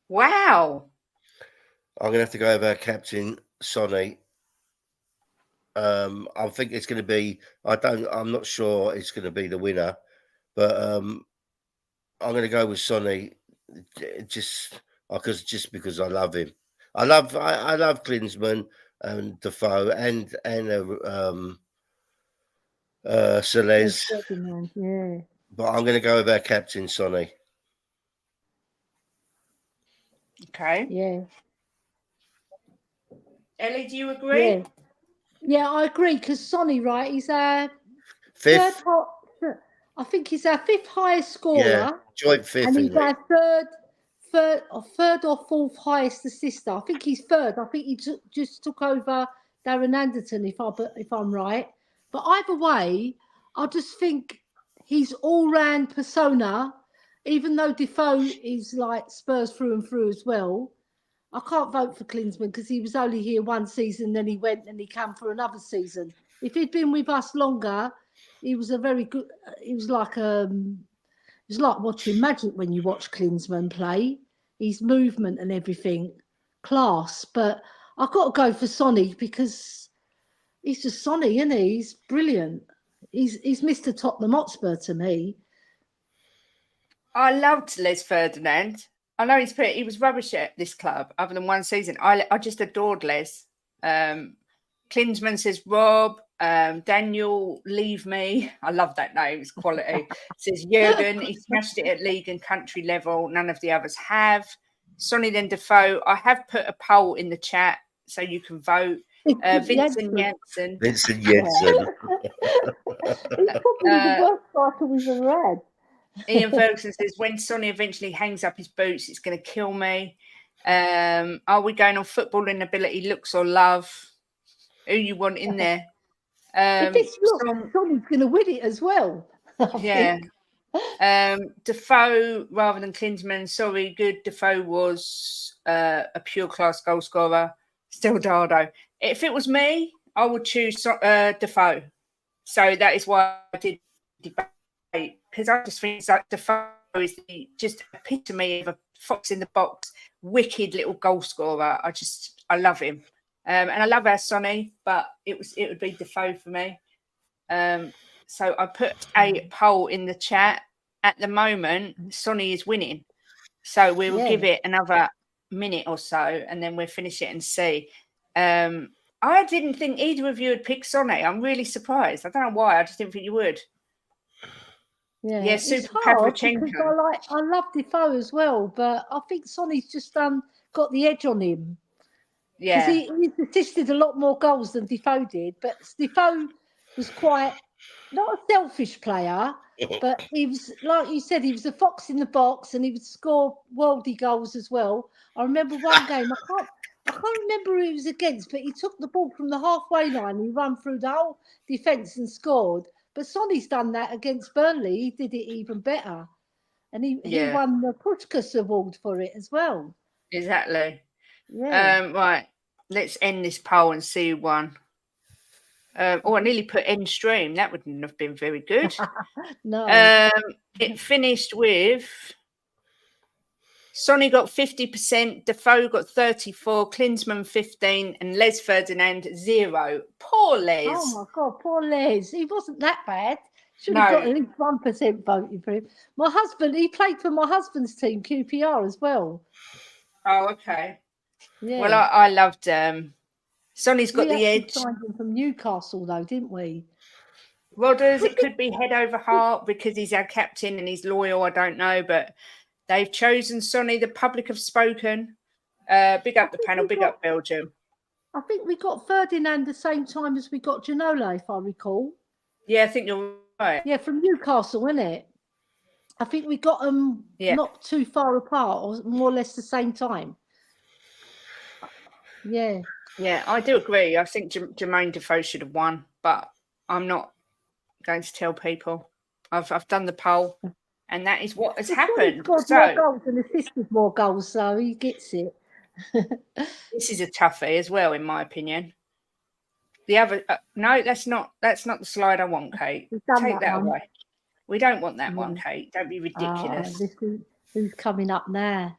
Wow. I'm going to have to go with our captain, Sonny. I think it's going to be. I'm not sure it's going to be the winner, but I'm going to go with Sonny. Just because I love him. I love Klinsmann and Defoe and Celez. Yeah. But I'm going to go with our captain, Sonny. Okay. Yeah. Ellie, do you agree? Yeah, I agree because Sonny, right? He's our Fifth. I think he's our fifth highest scorer. Yeah, joint fifth. And he's our third or fourth highest assister. I think he's third. I think he just took over Darren Anderton, if I'm right. But either way, I just think his all-round persona, even though Defoe is like Spurs through and through as well. I can't vote for Klinsmann because he was only here one season, then he went and he came for another season. If he'd been with us longer, he was a very good. He was like watching magic when you watch Klinsmann play. His movement and everything, class. But I've got to go for Sonny because he's just Sonny, isn't he? He's brilliant. He's Mr. Tottenham Hotspur to me. I loved Les Ferdinand. I know he was rubbish at this club other than one season. I just adored Les. Klinsmann says, Rob, Daniel, leave me. I love that name. It's quality. Says Jurgen, he smashed it at league and country level. None of the others have. Sonny then Defoe. I have put a poll in the chat so you can vote. Vincent Janssen. Vincent Janssen. He's probably the worst striker we've ever had. Ian Ferguson says, when Sonny eventually hangs up his boots, it's going to kill me. Are we going on footballing ability, looks or love? Who you want in there? If it's Sonny's going to win it as well. Yeah. Defoe rather than Klinsmann. Sorry, good. Defoe was a pure class goal scorer. Still Dardo. If it was me, I would choose Defoe. So that is why I did debate. Because I just think that Defoe is just epitome of a fox in the box, wicked little goal scorer. I love him, and I love our Sonny, but it would be Defoe for me. So I put a poll in the chat. At the moment, Sonny is winning, so we will give it another minute or so, and then we'll finish it and see. I didn't think either of you would pick Sonny. I'm really surprised. I don't know why. I just didn't think you would. Yeah, it's hard because I love Defoe as well, but I think Sonny's just got the edge on him. Yeah, because he's assisted a lot more goals than Defoe did, but Defoe was quite not a selfish player, but he was, like you said, he was a fox in the box and he would score worldy goals as well. I remember one game, I can't remember who he was against, but he took the ball from the halfway line, he ran through the whole defence and scored. But Sonny's done that against Burnley. He did it even better. And he won the Puskás Award for it as well. Exactly. Yeah. Right. Let's end this poll and see who won. I nearly put end stream. That wouldn't have been very good. No. It finished with Sonny got 50%, Defoe got 34%, Klinsmann 15%, and Les Ferdinand 0%. Poor Les. Oh my God, poor Les. He wasn't that bad. Should have got at least 1% voting for him. My husband, he played for my husband's team, QPR, as well. Oh, okay. Yeah. Well, I loved Sonny's got the edge. We signed him from Newcastle, though, didn't we? Rodders, it could be head over heart because he's our captain and he's loyal. I don't know, but they've chosen Sonny. The public have spoken. Big up the panel. Big up Belgium. I think we got Ferdinand the same time as we got Ginola, if I recall. Yeah, I think you're right. Yeah, from Newcastle, isn't it? I think we got them not too far apart, or more or less the same time. Yeah. Yeah, I do agree. I think Jermaine Defoe should have won, but I'm not going to tell people. I've done the poll, and that is what has happened. He's got more goals and assisted more goals, so he gets it. This is a toughie as well, in my opinion. The other no, that's not the slide I want, Kate. Take that away. We don't want that one, Kate. Don't be ridiculous. Who's coming up now?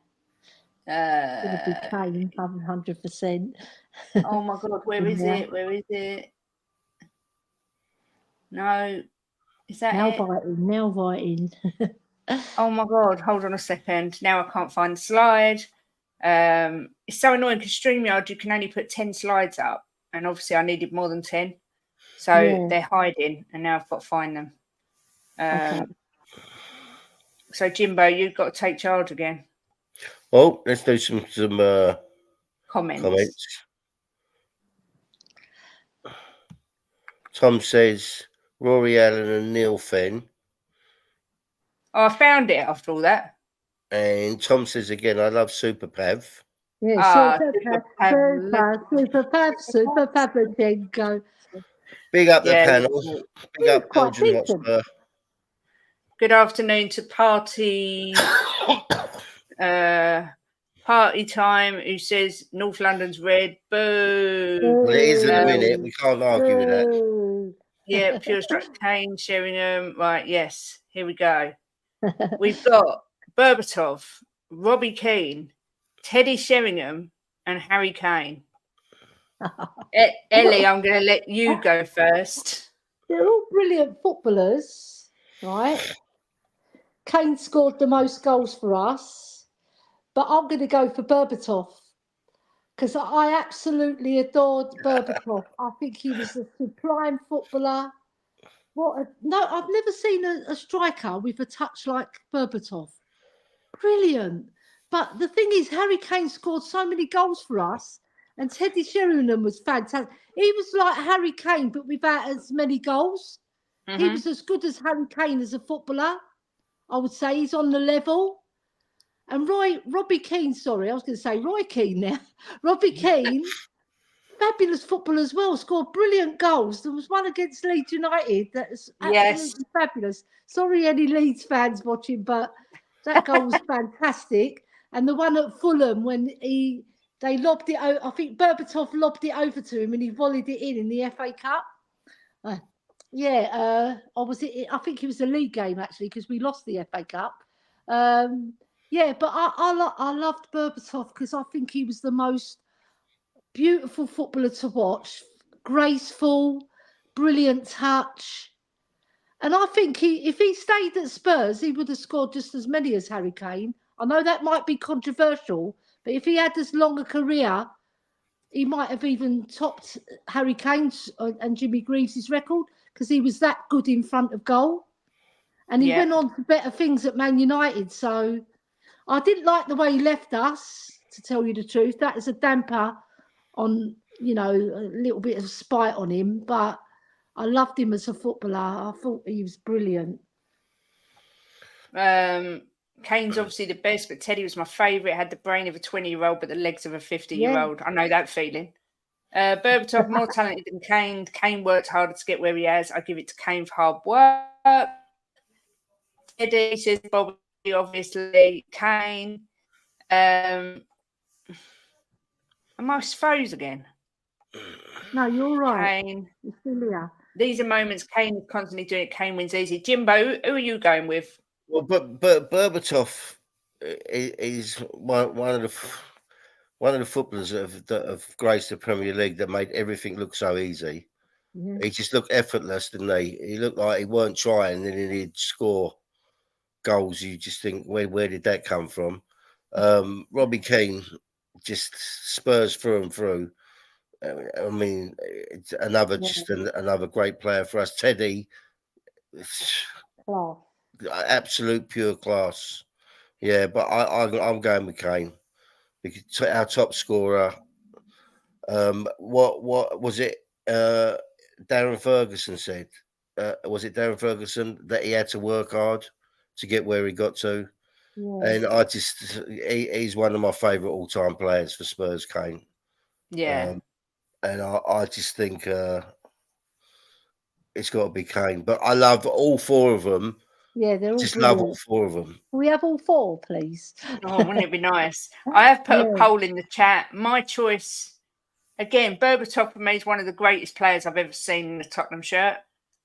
It's going to be Kane, 100%. Oh my God, where is it? Where is it? No, is that now it? Now biting. Oh my God, hold on a second. Now I can't find the slide. It's so annoying because StreamYard, you can only put 10 slides up. And obviously I needed more than 10. So they're hiding and now I've got to find them. Okay. So Jimbo, you've got to take charge again. Well, let's do some Comments. Tom says Rory Allen and Neil Fenn. Oh, I found it after all that. And Tom says again, I love Super Pav. Yeah, Super Pavlichenko. Big up the panel. Big up Belgian Hotspur. Good afternoon to Party Party Time, who says North London's red. Boo. Well, it is at the minute. We can't argue with that. Yeah, Pure Strike Kane, Sheringham. Right, yes. Here we go. We've got Berbatov, Robbie Keane, Teddy Sheringham, and Harry Kane. Ellie, I'm going to let you go first. They're all brilliant footballers, right? Kane scored the most goals for us, but I'm going to go for Berbatov because I absolutely adored Berbatov. I think he was a sublime footballer. I've never seen a striker with a touch like Berbatov. Brilliant. But the thing is, Harry Kane scored so many goals for us, and Teddy Sheringham was fantastic. He was like Harry Kane, but without as many goals. Mm-hmm. He was as good as Harry Kane as a footballer. I would say he's on the level. And Robbie Keane, sorry, I was going to say Roy Keane now. Robbie Keane, fabulous footballer as well, scored brilliant goals. There was one against Leeds United that was absolutely fabulous. Sorry, any Leeds fans watching, but that goal was fantastic. And the one at Fulham when they lobbed it out, I think Berbatov lobbed it over to him and he volleyed it in the FA Cup. Or was it? I think it was a league game actually because we lost the FA Cup. But I loved Berbatov because I think he was the most beautiful footballer to watch, graceful, brilliant touch. And I think if he stayed at Spurs, he would have scored just as many as Harry Kane. I know that might be controversial, but if he had this longer career, he might have even topped Harry Kane's and Jimmy Greaves' record because he was that good in front of goal. And he went on to better things at Man United. So I didn't like the way he left us, to tell you the truth. That is a damper on, a little bit of spite on him. But I loved him as a footballer. I thought he was brilliant. Kane's obviously the best, but Teddy was my favourite. Had the brain of a 20-year-old, but the legs of a 50-year-old. I know that feeling. Berbatov, more talented than Kane. Kane worked harder to get where he has. I give it to Kane for hard work. Teddy says Bobby, obviously. Kane. Am I froze again? No, you're right. Kane. You're still here. These are moments Kane is constantly doing it. Kane wins easy. Jimbo, who are you going with? Well, but Berbatov is one of the footballers that have graced the Premier League that made everything look so easy. Yeah. He just looked effortless, didn't he? He looked like he weren't trying, and then he'd score goals. You just think, where did that come from? Robbie Keane, just Spurs through and through. I mean, it's another great player for us. Teddy, absolute pure class. Yeah, but I'm going with Kane because our top scorer. What was it? Darren Ferguson said. Was it Darren Ferguson that he had to work hard to get where he got to? Yeah. And he's one of my favourite all-time players for Spurs, Kane. Yeah. And I just think it's got to be Kane. But I love all four of them. Yeah, they're all just brilliant. Love all four of them. Can we have all four, please? Oh, wouldn't it be nice? I have put a poll in the chat. My choice, again, Berbatov for me is one of the greatest players I've ever seen in the Tottenham shirt.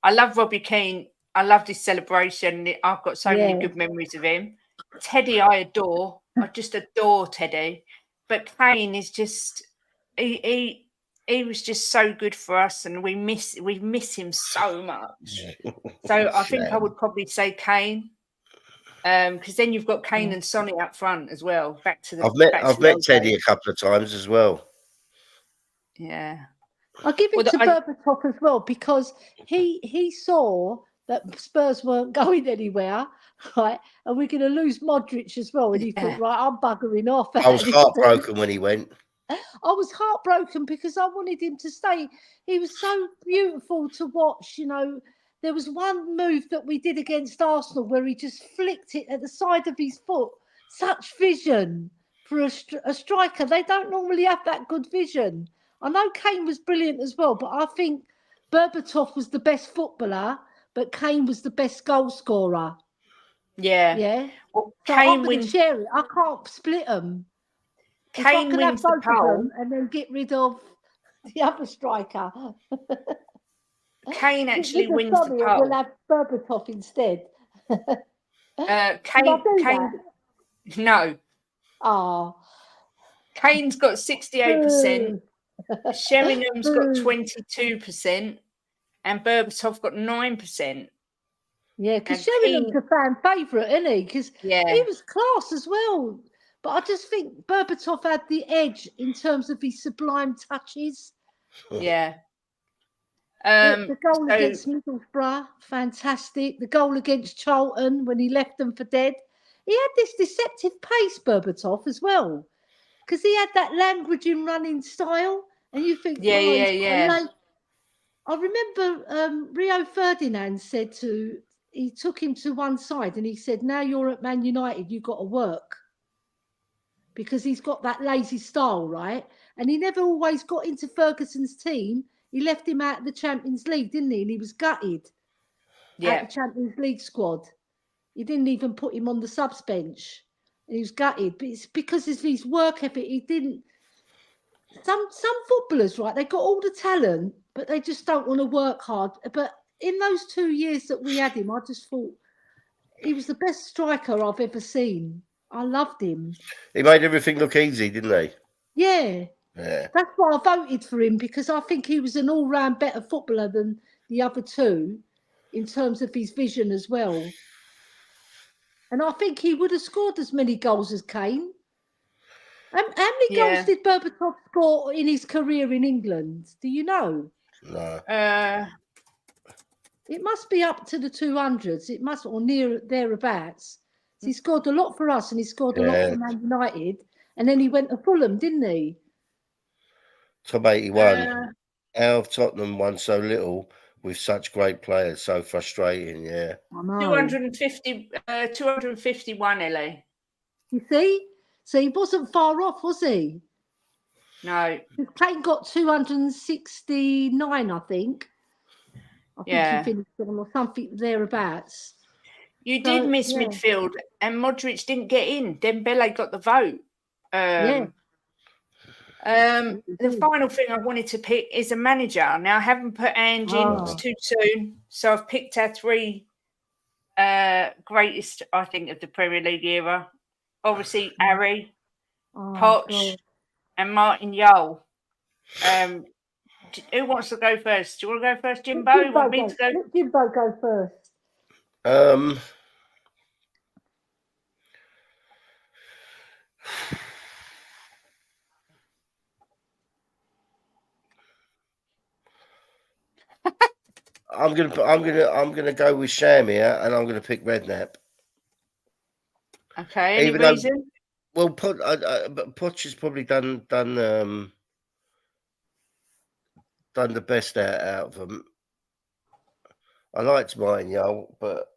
I love Robbie Keane. I loved his celebration. I've got so many Yeah. good memories of him. Teddy, I adore. I just adore Teddy. But Kane is just he was just so good for us, and we miss him so much. So I think I would probably say Kane. Because then you've got Kane and Sonny up front as well. Back to the I've met Teddy a couple of times as well. Yeah. I'll give it to Berbatov as well, because he saw that Spurs weren't going anywhere, right? And we're going to lose Modric as well. And he thought, right, I'm buggering off. I was heartbroken when he went. I was heartbroken because I wanted him to stay. He was so beautiful to watch, you know. There was one move that we did against Arsenal where he just flicked it at the side of his foot. Such vision for a striker. They don't normally have that good vision. I know Kane was brilliant as well, but I think Berbatov was the best footballer, but Kane was the best goal scorer. Yeah. Yeah. Well, so Kane I'm going to share it. I can't split them. Kane if I can wins have both the poll. of them and then get rid of the other striker. Kane actually wins the poll. We'll poll. have Berbatov instead. Kane. No. Oh. Kane's got 68%. Sheringham's got 22%, and Berbatov got 9%. Yeah, because Sheringham's a fan favourite, isn't he? Because he was class as well. But I just think Berbatov had the edge in terms of his sublime touches. Yeah. The goal against Middlesbrough, fantastic. The goal against Charlton when he left them for dead. He had this deceptive pace, Berbatov, as well. Because he had that languaging running style. And you think, I remember Rio Ferdinand he took him to one side and he said, now you're at Man United, you've got to work. Because he's got that lazy style, right? And he never always got into Ferguson's team. He left him out of the Champions League, didn't he? And he was gutted at the Champions League squad. He didn't even put him on the subs bench. And he was gutted. But it's because of his work ethic. He didn't. Some footballers, right, they got all the talent, but they just don't want to work hard. But in those 2 years that we had him, I just thought he was the best striker I've ever seen. I loved him. He made everything look easy, didn't he? Yeah. Yeah. That's why I voted for him, because I think he was an all-round better footballer than the other two in terms of his vision as well. And I think he would have scored as many goals as Kane. How many goals did Berbatov score in his career in England? Do you know? No. It must be up to the 200s. It must, or near thereabouts. So he scored a lot for us and he scored a lot for Man United. And then he went to Fulham, didn't he? Top 81. How have Tottenham won so little with such great players? So frustrating, yeah. I know. 251, Elly. You see? So he wasn't far off, was he? No. Kane got 269, I think. I think he finished on or something thereabouts. You did miss midfield, and Modric didn't get in. Dembele got the vote. The final thing I wanted to pick is a manager. Now, I haven't put Ange in too soon, so I've picked our three greatest, I think, of the Premier League era. Obviously, Harry, Poch, and Martin Jol. Who wants to go first? Do you want to go first, Jimbo? You want me to go? Let Jimbo go first. I'm gonna go with Sham here, and I'm gonna pick Redknapp. Okay. Any reason? Well, Poch has probably done the best out of them. I liked Martin Jol, but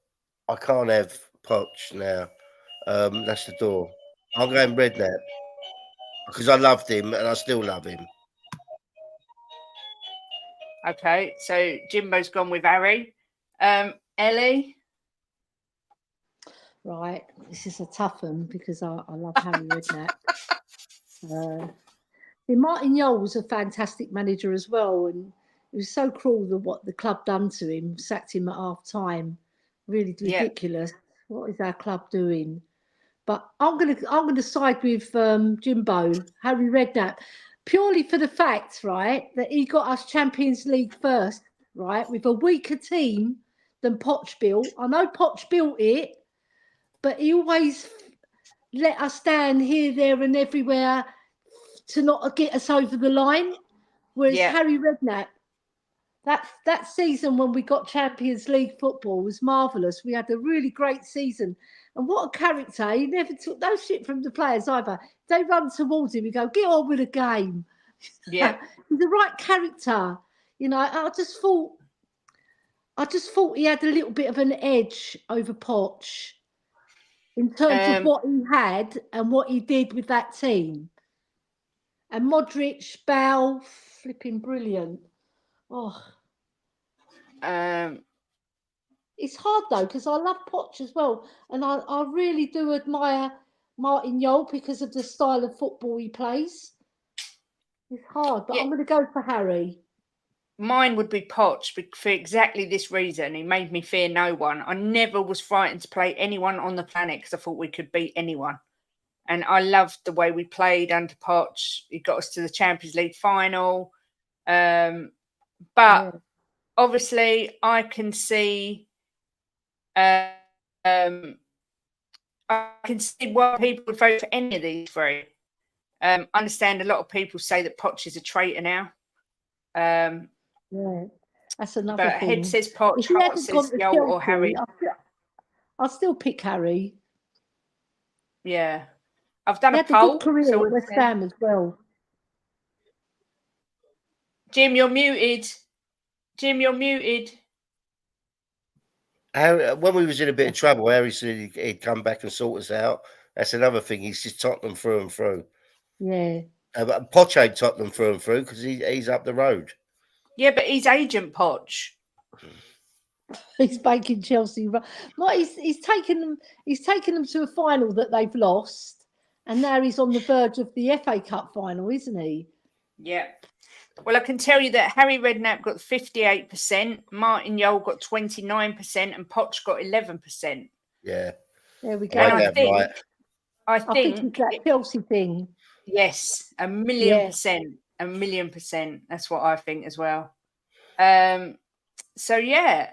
I can't have Poch now. That's the door. I'm going Redknapp because I loved him and I still love him. Okay, so Jimbo's gone with Harry. Elly? Right, this is a tough one because I love Harry Redknapp. Martin Jol was a fantastic manager as well, and it was so cruel what the club done to him, sacked him at half time. Really Yeah. ridiculous. What is our club doing? But I'm gonna side with Jimbo, Harry Redknapp, purely for the fact, right, that he got us Champions League first, right, with a weaker team than Poch built. I know Poch built it, but he always let us down here, there, and everywhere to not get us over the line. Whereas Yeah. Harry Redknapp, that season when we got Champions League football was marvellous. We had a really great season. And what a character. He never took no shit from the players either. They run towards him, he go, get on with the game. Yeah. He's the right character. You know, I just thought he had a little bit of an edge over Poch in terms of what he had and what he did with that team. And Modric, Bale, flipping brilliant. Oh. It's hard though, because I love Poch as well. And I really do admire Martin Jol because of the style of football he plays. It's hard, but I'm going to go for Harry. Mine would be Poch for exactly this reason. He made me fear no one. I never was frightened to play anyone on the planet because I thought we could beat anyone. And I loved the way we played under Poch. He got us to the Champions League final. But obviously I can see I can see why people would vote for any of these three. I understand a lot of people say that Poch is a traitor now. Yeah, that's another thing. Head says Poch, if he heart hadn't says gone to Jol or Chelsea, Harry. I'll still pick Harry. Yeah. I've done He a had poll. a good career at West Ham as well. Jim, you're muted. Jim, you're muted. When we was in a bit of trouble, Harry said he'd come back and sort us out. That's another thing. He's just Tottenham through and through. Yeah. But Poch ain't Tottenham through and through because he's up the road. Yeah, but he's Agent Poch. He's making Chelsea. He's taken them. He's taken them to a final that they've lost, and now he's on the verge of the FA Cup final, isn't he? Yeah. Well, I can tell you that Harry Redknapp got 58%, Martin Jol got 29%, and Poch got 11%. Yeah. There we go. And I think it's that Chelsea thing. Yes, 1,000,000%. 1,000,000%. That's what I think as well. So yeah.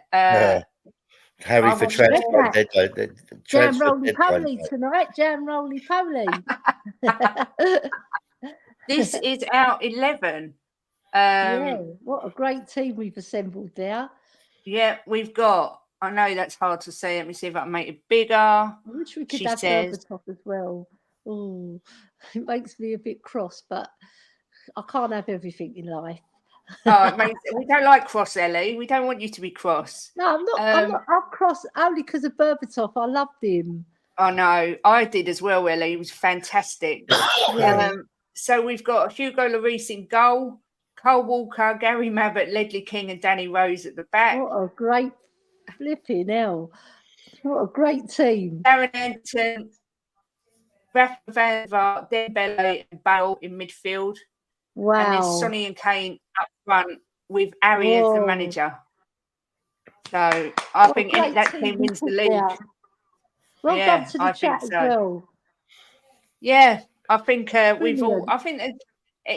Harry for transfer deadline. Jam roly poly tonight. Jam roly poly. This is our 11. Yeah, what a great team we've assembled there. Yeah, we've got. I know that's hard to say. Let me see if I can make it bigger. I wish we could have Berbatov as well. Oh, it makes me a bit cross, but I can't have everything in life. We don't like cross, Ellie. We don't want you to be cross. No, I'm not. I'm cross only because of Berbatov. I loved him. I know. I did as well, Ellie. He was fantastic. So we've got Hugo Lloris in goal, Cole Walker, Gary Mabbott, Ledley King, and Danny Rose at the back. What a great flipping hell! What a great team. Darren Anderton, Rafa van Vaart, Dembele, and Bale in midfield. Wow. And then Sonny and Kane up front with Harry as the manager. So I think that team wins the league. Well done to the chat as well. Yeah, I think we've all. I think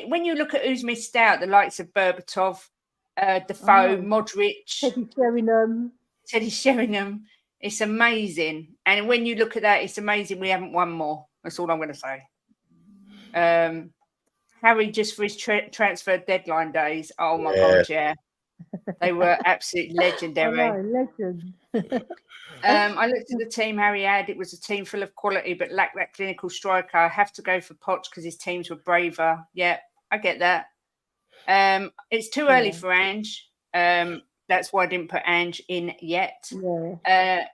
when you look at who's missed out, the likes of Berbatov, Defoe, Modric, Teddy Sheringham, it's amazing. And when you look at that, it's amazing we haven't won more. That's all I'm going to say. Harry, just for his transfer deadline days, oh my God, yeah. They were absolutely legendary. I know, legend. I looked at the team Harry had. It was a team full of quality, but lacked that clinical striker. I have to go for Poch because his teams were braver. Yeah, I get that. It's too early for Ange. That's why I didn't put Ange in yet.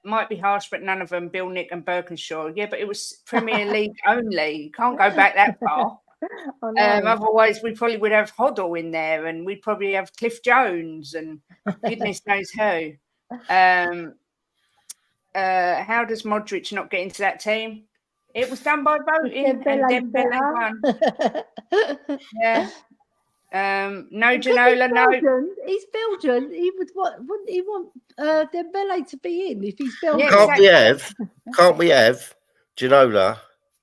Might be harsh, but none of them, Bill, Nick and Birkinshaw. Yeah, but it was Premier League only. You can't go back that far. Otherwise, we probably would have Hoddle in there, and we'd probably have Cliff Jones and goodness knows who. How does Modric not get into that team? It was done by voting, and Dembele won. Yeah. No Because Ginola, no. He's Belgian. Wouldn't he want Dembele to be in if he's Belgian? Yeah, Can't we have Ginola,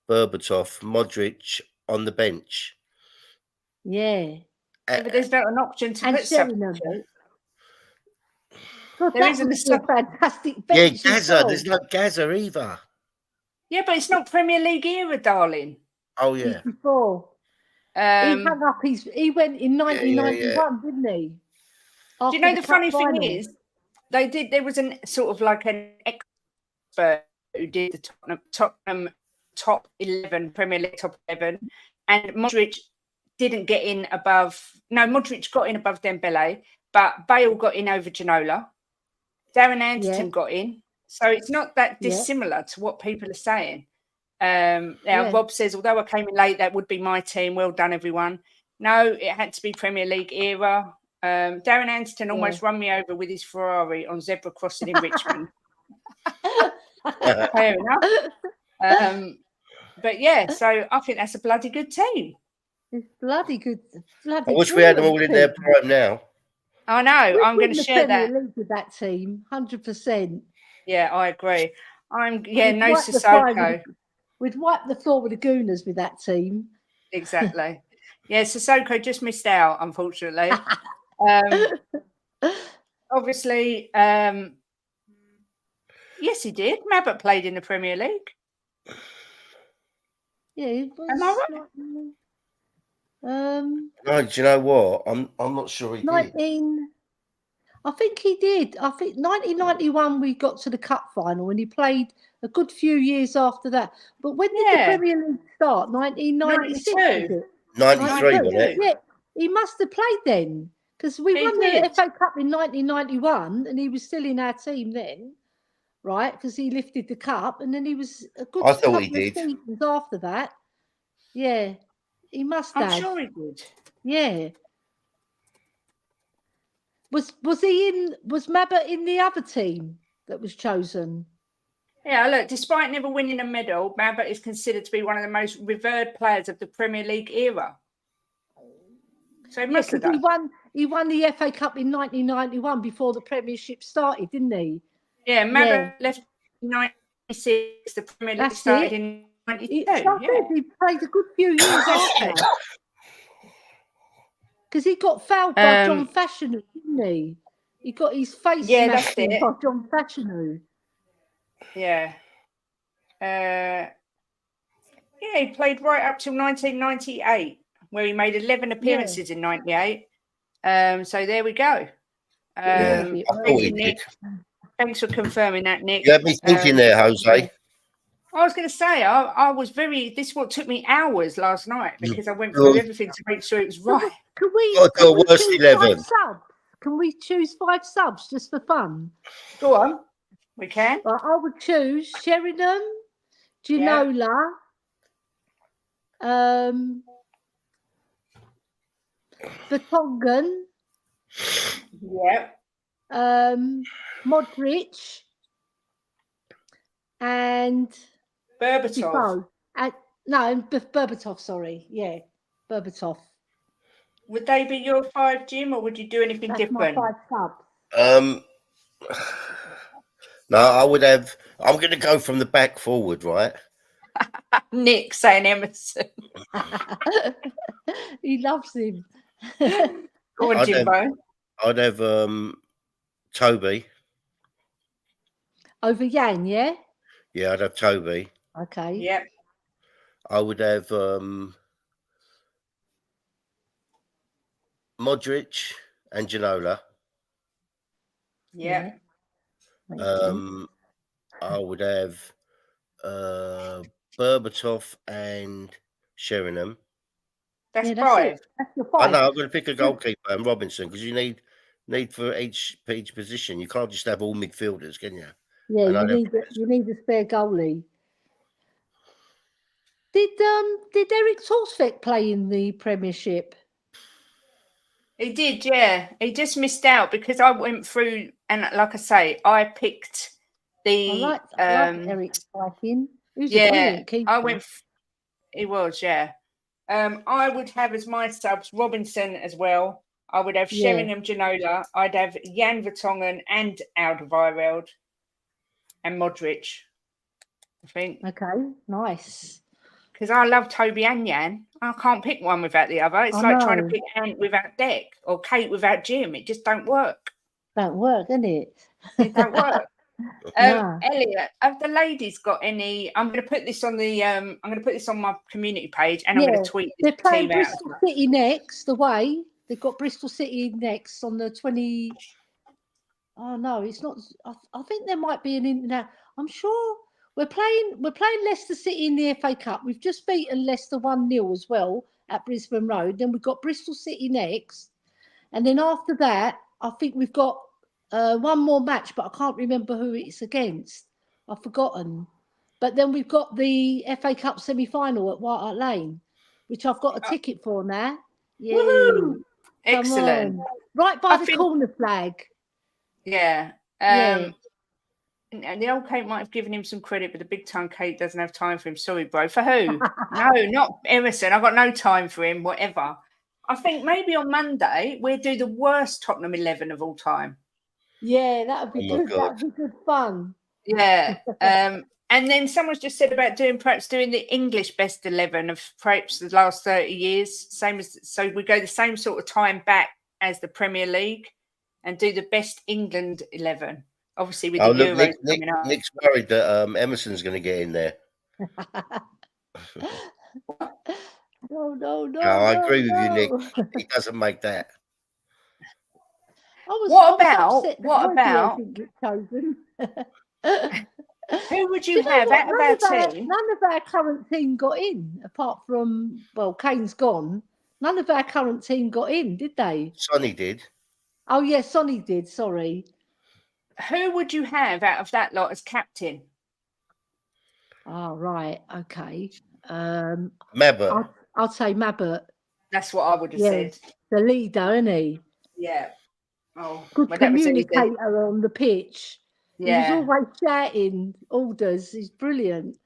Berbatov, Modric on the bench? Yeah. But there's not an option to And put Sheringham. substitute. God, There that isn't would a be a sub. fantastic Yeah, bench as Gaza. well. There's no Gaza either. Yeah, but it's not Premier League era, darling. Oh He's yeah. before. He hung up he went in 1991, didn't he? Do you know the funny Cup thing final. is, there was an sort of like an expert who did the Tottenham top 11, Premier League top 11, and Modric didn't get in above. No, Modric got in above Dembele, but Bale got in over Ginola. Darren Anderton got in, so it's not that dissimilar to what people are saying. Now Rob says, although I came in late, that would be my team. Well done, everyone. No, it had to be Premier League era. Darren Anderton almost run me over with his Ferrari on zebra crossing in Richmond. Fair enough. But yeah, so I think that's a bloody good team. It's bloody good. I wish we had them all in their prime now. I know. I'm going to share that with that team, 100%. Yeah, I agree. No Sissoko. We'd wipe the floor with the Gooners with that team. Exactly. Yeah, Sissoko just missed out, unfortunately. Obviously, yes, he did. Mabbutt played in the Premier League. Yeah, it was. Am I right? No, do you know what? I'm not sure he did. I think he did. I think 1991 we got to the cup final and he played a good few years after that. But when did the Premier League start? 1996, was it? 93, wasn't it? Yeah, he must have played then because we won the FA Cup in 1991 and he was still in our team then, right? Because he lifted the cup and then he was a good couple of seasons after that. Yeah, he must have. I'm sure he did. Yeah. Was Mabbutt in the other team that was chosen? Yeah, look, despite never winning a medal, Mabbutt is considered to be one of the most revered players of the Premier League era. So he must have done. He won the FA Cup in 1991 before the Premiership started, didn't he? Yeah, Mabbutt left in 96. The Premier League started in 92. He played a good few years after. Because he got fouled by John Fashanu, didn't he? He got his face smashed in by John Fashanu. Yeah. He played right up till 1998, where he made 11 appearances in 98. So there we go. Thank you, Nick. Thanks for confirming that, Nick. You had me thinking there, Jose. I was going to say, I was this what took me hours last night because I went through everything to make sure it was right. Can we choose 5 subs? Can we choose 5 subs just for fun? Go on. We can. I would choose Sheringham, Ginola, Vertonghen, Modric, and Berbatov. Berbatov, sorry. Yeah, Berbatov. Would they be your 5, Jim, or would you do anything different? My 5 subs. No, I would have. I'm going to go from the back forward, right? Nick saying Emerson. He loves him. Go on, Jimbo. I'd have Toby. Over Yang, yeah? Yeah, I'd have Toby. Okay. Yep. I would have Modric and Ginola. Yeah. I would have Berbatov and Sheringham. That's 5. That's your 5. I know. I'm going to pick a goalkeeper and Robinson because you need for each position. You can't just have all midfielders, can you? Yeah, you need a spare goalie. Did Eric Torsvik play in the Premiership? He did, yeah. He just missed out because I went through and, like I say, I picked the. I like Eric Viking. He was a brilliant keeper. He was, yeah. I would have as my subs Robinson as well. I would have Sheringham Ginola. I'd have Jan Vertonghen and Alderweireld and Modric, I think. Okay, nice. Because I love Toby and Jan. I can't pick one without the other. It's I like trying to know. pick Ant without Deck or Kate without Jim. It just don't work. Don't work, doesn't it? It don't work. Nah. Elliot, have the ladies got any? I'm going to put this on the. I'm going to put this on my community page, and I'm going to tweet this They're playing team out. Bristol City next away. They've got Bristol City next on the 20. Oh no, it's not. I think there might be an in now. I'm sure we're playing Leicester City in the FA Cup. We've just beaten Leicester 1-0 as well at Brisbane Road. Then we've got Bristol City next, and then after that, I think we've got one more match, but I can't remember who it's against. I've forgotten. But then we've got the FA Cup semi-final at White Hart Lane, which I've got a ticket for now. Yeah, Woohoo! Excellent. on. Right by the corner flag. Yeah. Yeah. And the old Kate might have given him some credit, but the big tongue Kate doesn't have time for him. Sorry, bro. For who? No, not Emerson. I've got no time for him, whatever. I think maybe on Monday we'll do the worst Tottenham 11 of all time. Yeah, that would be good. That would be good fun. Yeah. And then someone's just said about perhaps doing the English best 11 of perhaps the last 30 years. So we go the same sort of time back as the Premier League and do the best England 11. Obviously, with the Euros coming up. Nick's worried that Emerson's going to get in there. No, I agree with you, Nick. He doesn't make that. What about? Who would you have out of our team? None of our current team got in, apart from, well, Kane's gone. None of our current team got in, did they? Sonny did. Oh, yeah, Sonny did, sorry. Who would you have out of that lot as captain? Oh, right, okay. Mabbott. I'd say Mabbott. That's what I would have said. The leader, isn't he? Yeah. Oh, good communicator on the pitch. Yeah. He's always shouting orders. He's brilliant.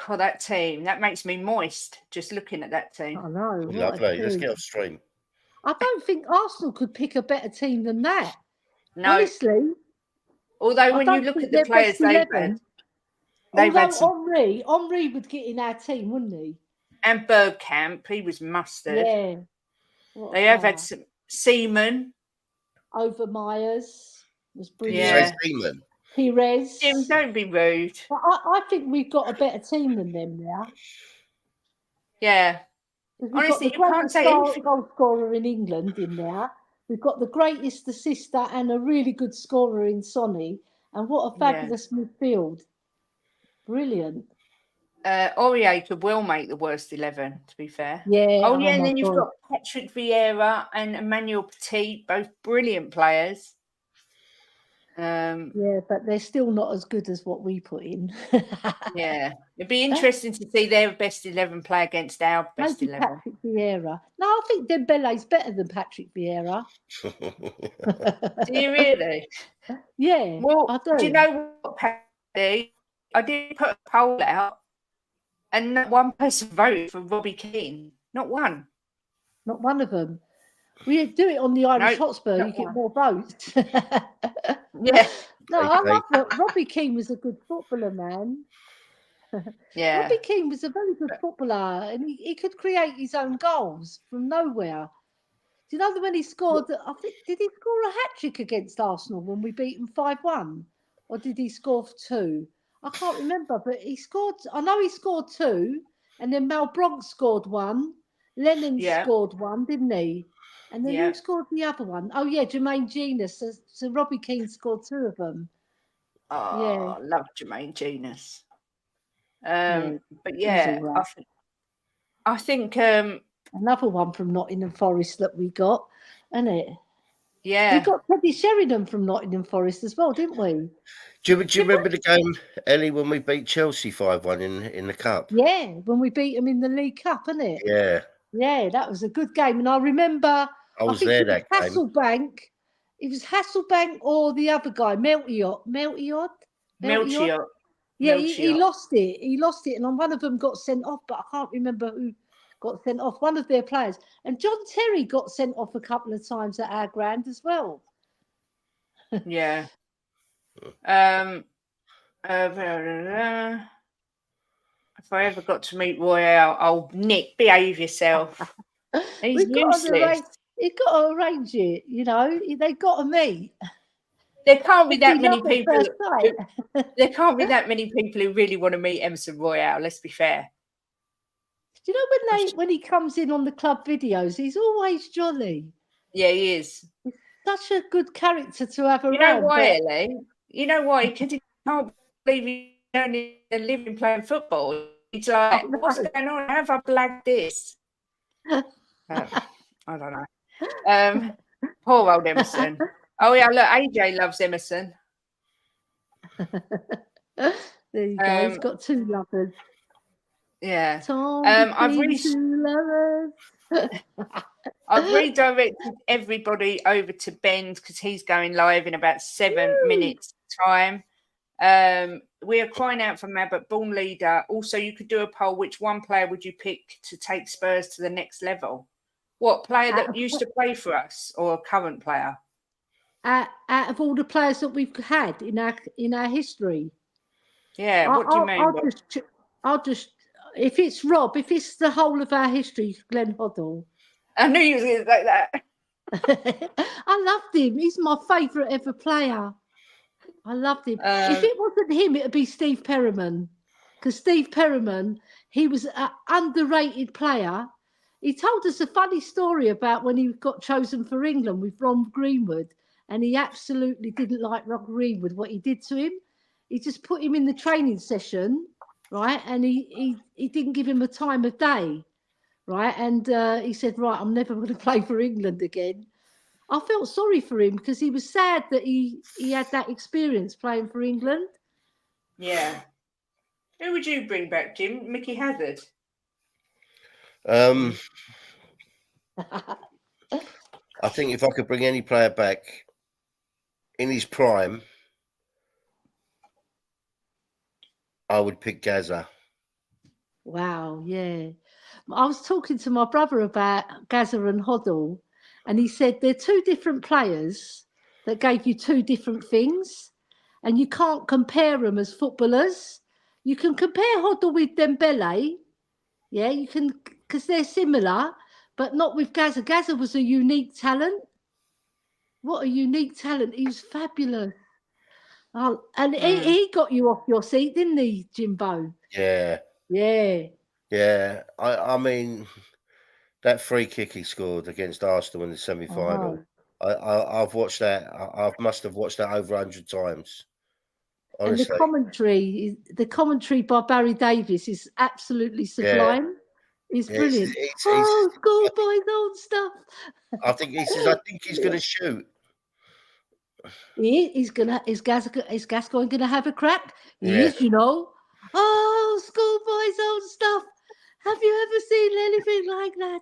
God, that team. That makes me moist just looking at that team. I know. Lovely. Let's get off stream. I don't think Arsenal could pick a better team than that. No. Honestly. Although when you look at the players they've had. Henry would get in our team, wouldn't he? And Bergkamp, he was mustard. Yeah. They have had some Seaman. Over Myers was brilliant. Yeah. Seaman. Perez. Jim, don't be rude. But I think we've got a better team than them now. Yeah. Honestly, you can't say anything. Goal scorer in England in there. We've got the greatest assister and a really good scorer in Sonny. And what a fabulous midfield. Brilliant. Aurier could well make the worst 11, to be fair. Yeah. Oh, yeah, and then you've got Patrick Vieira and Emmanuel Petit, both brilliant players. Yeah, but they're still not as good as what we put in. Yeah. It'd be interesting to see their best 11 play against our best 11. Patrick Vieira. No, I think Dembele's better than Patrick Vieira. Do you really? Yeah, well, I do. Do you know what, Paddy? I did put a poll out. And not one person voted for Robbie Keane. Not one. Not one of them. We do it on the Irish Hotspur. You get more votes. Yeah. No, I love that. Robbie Keane was a good footballer, man. Yeah. Robbie Keane was a very good footballer, and he could create his own goals from nowhere. Do you know that when he scored? I think did he score a hat trick against Arsenal when we beat him 5-1, or did he score 2? I can't remember, but he scored. I know he scored 2, and then Mal Bronx scored 1. Lennon scored 1, didn't he? And then who scored the other one? Oh yeah, Jermaine Genius. So Robbie Keane scored 2 of them. Oh, I love Jermaine Genius. But yeah, right. I think another one from Nottingham Forest that we got, isn't it? Yeah, we got Teddy Sheringham from Nottingham Forest as well, didn't we? Do you remember the game, Ellie, when we beat Chelsea 5-1 in the cup? Yeah, when we beat them in the League Cup, isn't it? Yeah. Yeah, that was a good game. And I remember I was there that game. Hasselbank. It was Hasselbank or the other guy, Melchior. Yeah, he lost it. He lost it. And one of them got sent off, but I can't remember got sent off, one of their players. And John Terry got sent off a couple of times at our ground as well. Yeah. If I ever got to meet Royale, oh, Nick, behave yourself. He's useless. He's got to arrange it, you know. They got to meet. There can't be that many people. There can't be that many people who really want to meet Emerson Royale. Let's be fair. Do you know when he comes in on the club videos, he's always jolly. Yeah, he is. He's such a good character to have around. You know why, Ellie? You know why? Because he can't believe he's only living playing football. He's like, what's going on? How have I blagged this? I don't know. Poor old Emerson. Oh yeah, look, AJ loves Emerson. There you go. He's got two lovers. Yeah. I've redirected everybody over to Ben because he's going live in about 7 minutes time. We are crying out for Mabbott, born leader. Also, you could do a poll. Which one player would you pick to take Spurs to the next level? What player that used to play for us or a current player? Out of all the players that we've had in our history. Yeah, what do you mean? I'll just if it's Rob, if it's the whole of our history, Glenn Hoddle. I knew you was going to say that. I loved him. He's my favourite ever player. I loved him. If it wasn't him, it would be Steve Perryman. Because Steve Perryman, he was an underrated player. He told us a funny story about when he got chosen for England with Ron Greenwood, and he absolutely didn't like Ron Greenwood, what he did to him. He just put him in the training session, right? And he didn't give him a time of day, right? And he said, right, I'm never going to play for England again. I felt sorry for him because he was sad that he had that experience playing for England. Yeah. Who would you bring back, Jim? Mickey Hazard? I think if I could bring any player back in his prime, I would pick Gazza. Wow, yeah. I was talking to my brother about Gazza and Hoddle, and he said they're two different players that gave you two different things, and you can't compare them as footballers. You can compare Hoddle with Dembele, yeah, you can, because they're similar, but not with Gazza. Gazza was a unique talent. What a unique talent. He was fabulous. Oh, and he got you off your seat, didn't he, Jimbo? Yeah. Yeah. Yeah. I mean, that free kick he scored against Arsenal in the semi-final, I've watched that. I must have watched that over 100 times. Honestly. And the commentary by Barry Davies is absolutely sublime. Yeah. It's brilliant. Schoolboy's old stuff. I think he says, I think he's going to shoot. Is Gascoigne going to have a crack? He is, you know. Oh, schoolboy's old stuff. Have you ever seen anything like that?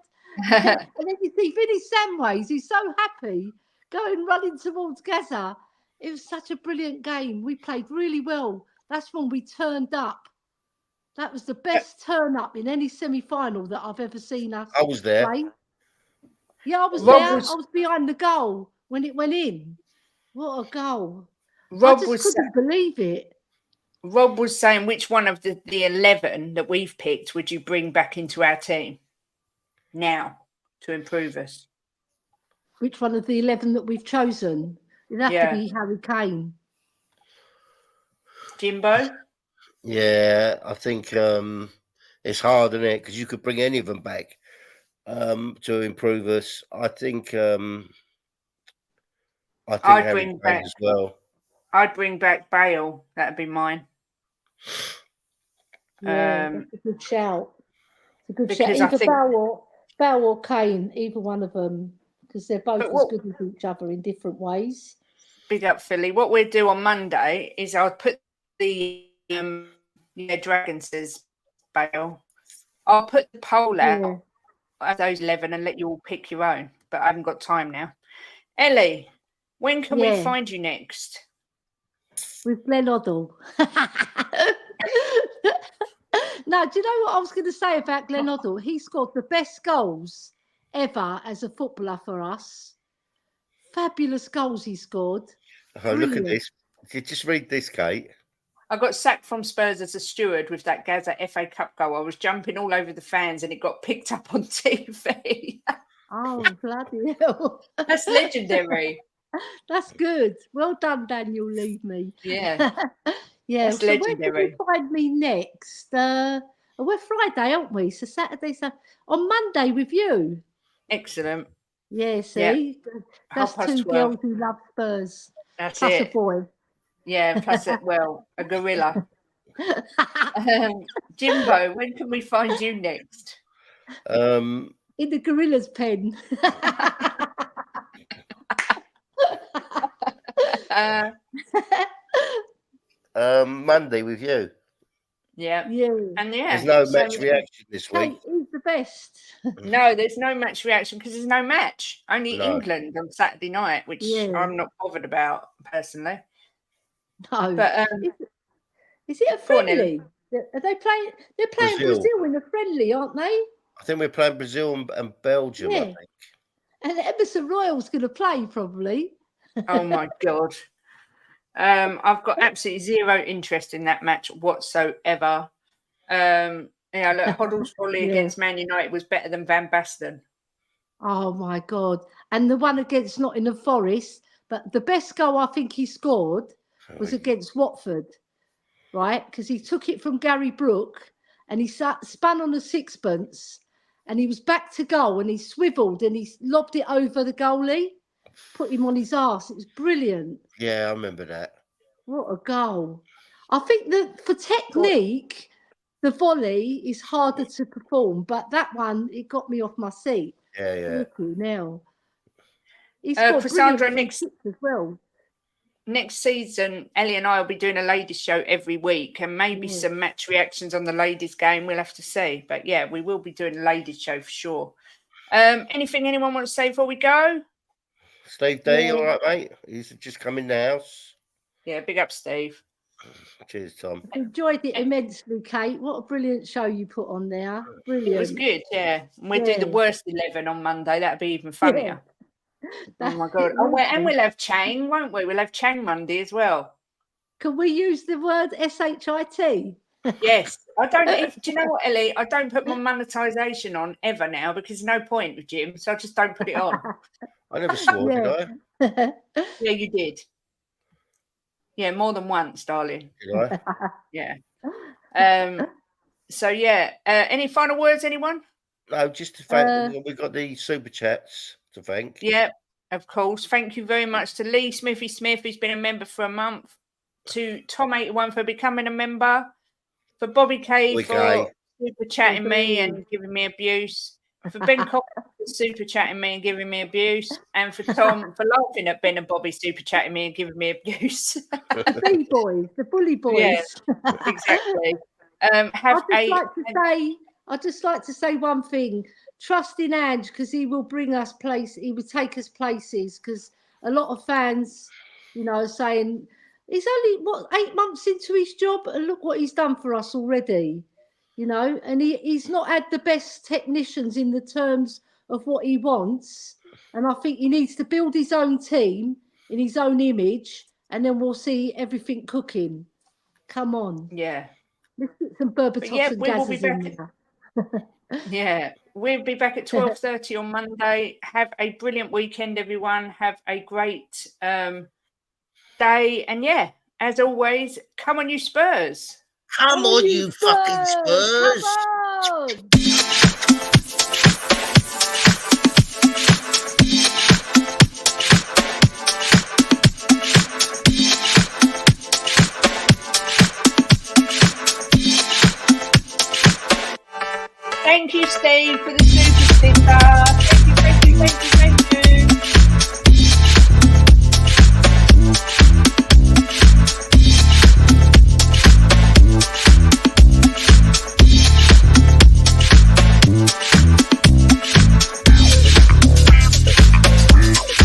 And then you see Vinny Samways, he's so happy going running towards Gaza. It was such a brilliant game. We played really well. That's when we turned up. That was the best turn up in any semi-final that I've ever seen us I was there. play. Yeah, I was there. I was behind the goal when it went in. What a goal. I just couldn't believe it. Rob was saying, which one of the 11 that we've picked would you bring back into our team now to improve us? Which one of the 11 that we've chosen? It'd have to be Harry Kane. Jimbo? Yeah, I think it's hard, isn't it? Because you could bring any of them back to improve us. I think I'd bring back as well. I'd bring back Bale. That'd be mine. Yeah, that's a good shout. It's a good shout. Either Bale or Kane, either one of them, because they're both as good as each other in different ways. Big up, Philly. What we'll do on Monday is I'll put the Dragon says Bale. I'll put the poll out of those 11 and let you all pick your own. But I haven't got time now. Ellie, when can we find you next? With Glenn Hoddle. No, do you know what I was going to say about Glenn Hoddle? He scored the best goals ever as a footballer for us. Fabulous goals he scored. Oh, look at Brilliant. this. Just read this, Kate. I got sacked from Spurs as a steward with that Gaza FA Cup goal. I was jumping all over the fans and it got picked up on TV. Oh, bloody hell. That's legendary. That's good. Well done, Daniel. Leave me. Yeah. Yeah. That's So legendary. where can you find me next? We're Friday, aren't we? So Saturday, so on Monday with you. Excellent. Yeah, see? That's 2 12:30. girls who love Spurs. That's Plus it. a boy. Yeah, plus a gorilla. Jimbo, when can we find you next? In the gorilla's pen. Monday with you. Yeah. Yeah. And There's no match reaction this week. Kate is the best. No, there's no match reaction because there's no match. Only No. England on Saturday night, which I'm not bothered about personally. No. But is it a Go on, Elly. friendly? Are they playing? They're playing Brazil in a friendly, aren't they? I think we're playing Brazil and Belgium, I Yeah. think. And Emerson Royal's going to play probably. oh my god. I've got absolutely zero interest in that match whatsoever. Look, Hoddle's volley against Man United was better than Van Basten. Oh my God. And the one against Nottingham Forest, but the best goal I think he scored was against Watford, right? Because he took it from Gary Brooke and he spun on a sixpence and he was back to goal and he swiveled and he lobbed it over the goalie, put him on his arse. It was brilliant. Yeah, I remember that. What a goal. I think that for technique, the volley is harder to perform, but that one, it got me off my seat. Yeah. Now. He's got Cassandra, next as well. Next season, Ellie and I will be doing a ladies' show every week and maybe some match reactions on the ladies' game. We'll have to see. But yeah, we will be doing a ladies' show for sure. Anything anyone wants to say before we go? Steve D, all right, mate? He's just come in the house. Yeah, big up, Steve. Cheers, Tom. Enjoyed it immensely, Kate. What a brilliant show you put on there. Brilliant. It was good, yeah. And we'll do the worst 11 on Monday. That'll be even funnier. Oh my God. And we'll have Chang, won't we? We'll have Chang Monday as well. Can we use the word SHIT? Yes. Do you know what, Ellie? I don't put my monetisation on ever now because there's no point with Jim, so I just don't put it on. I never swore, did I? Yeah, you did. Yeah, more than once, darling. Did I? Yeah. So yeah. Any final words, anyone? No, just to thank. We've got the super chats to thank. Yeah, of course. Thank you very much to Lee Smithy Smith, who's been a member for a month. To Tom81 for becoming a member. For Bobby K for super chatting me and giving me abuse. For Ben Cox for super chatting me and giving me abuse. And for Tom for laughing at Ben and Bobby super chatting me and giving me abuse. The boys, the bully boys. Yeah, exactly. I'd just like to say one thing. Trust in Ange because he will bring us he will take us places because a lot of fans, are saying he's only 8 months into his job and look what he's done for us already, and he's not had the best technicians in the terms of what he wants. And I think he needs to build his own team in his own image and then we'll see everything cooking. Come on. Yeah. Let's get some Berbatov and Gazzers in there. Yeah, we'll be back at 12:30 on Monday. Have a brilliant weekend, everyone. Have a great day. And yeah, as always, come on, you Spurs. Come on, you fucking Spurs. Come on. Thank you, Steve, for the super sticker. Thank you.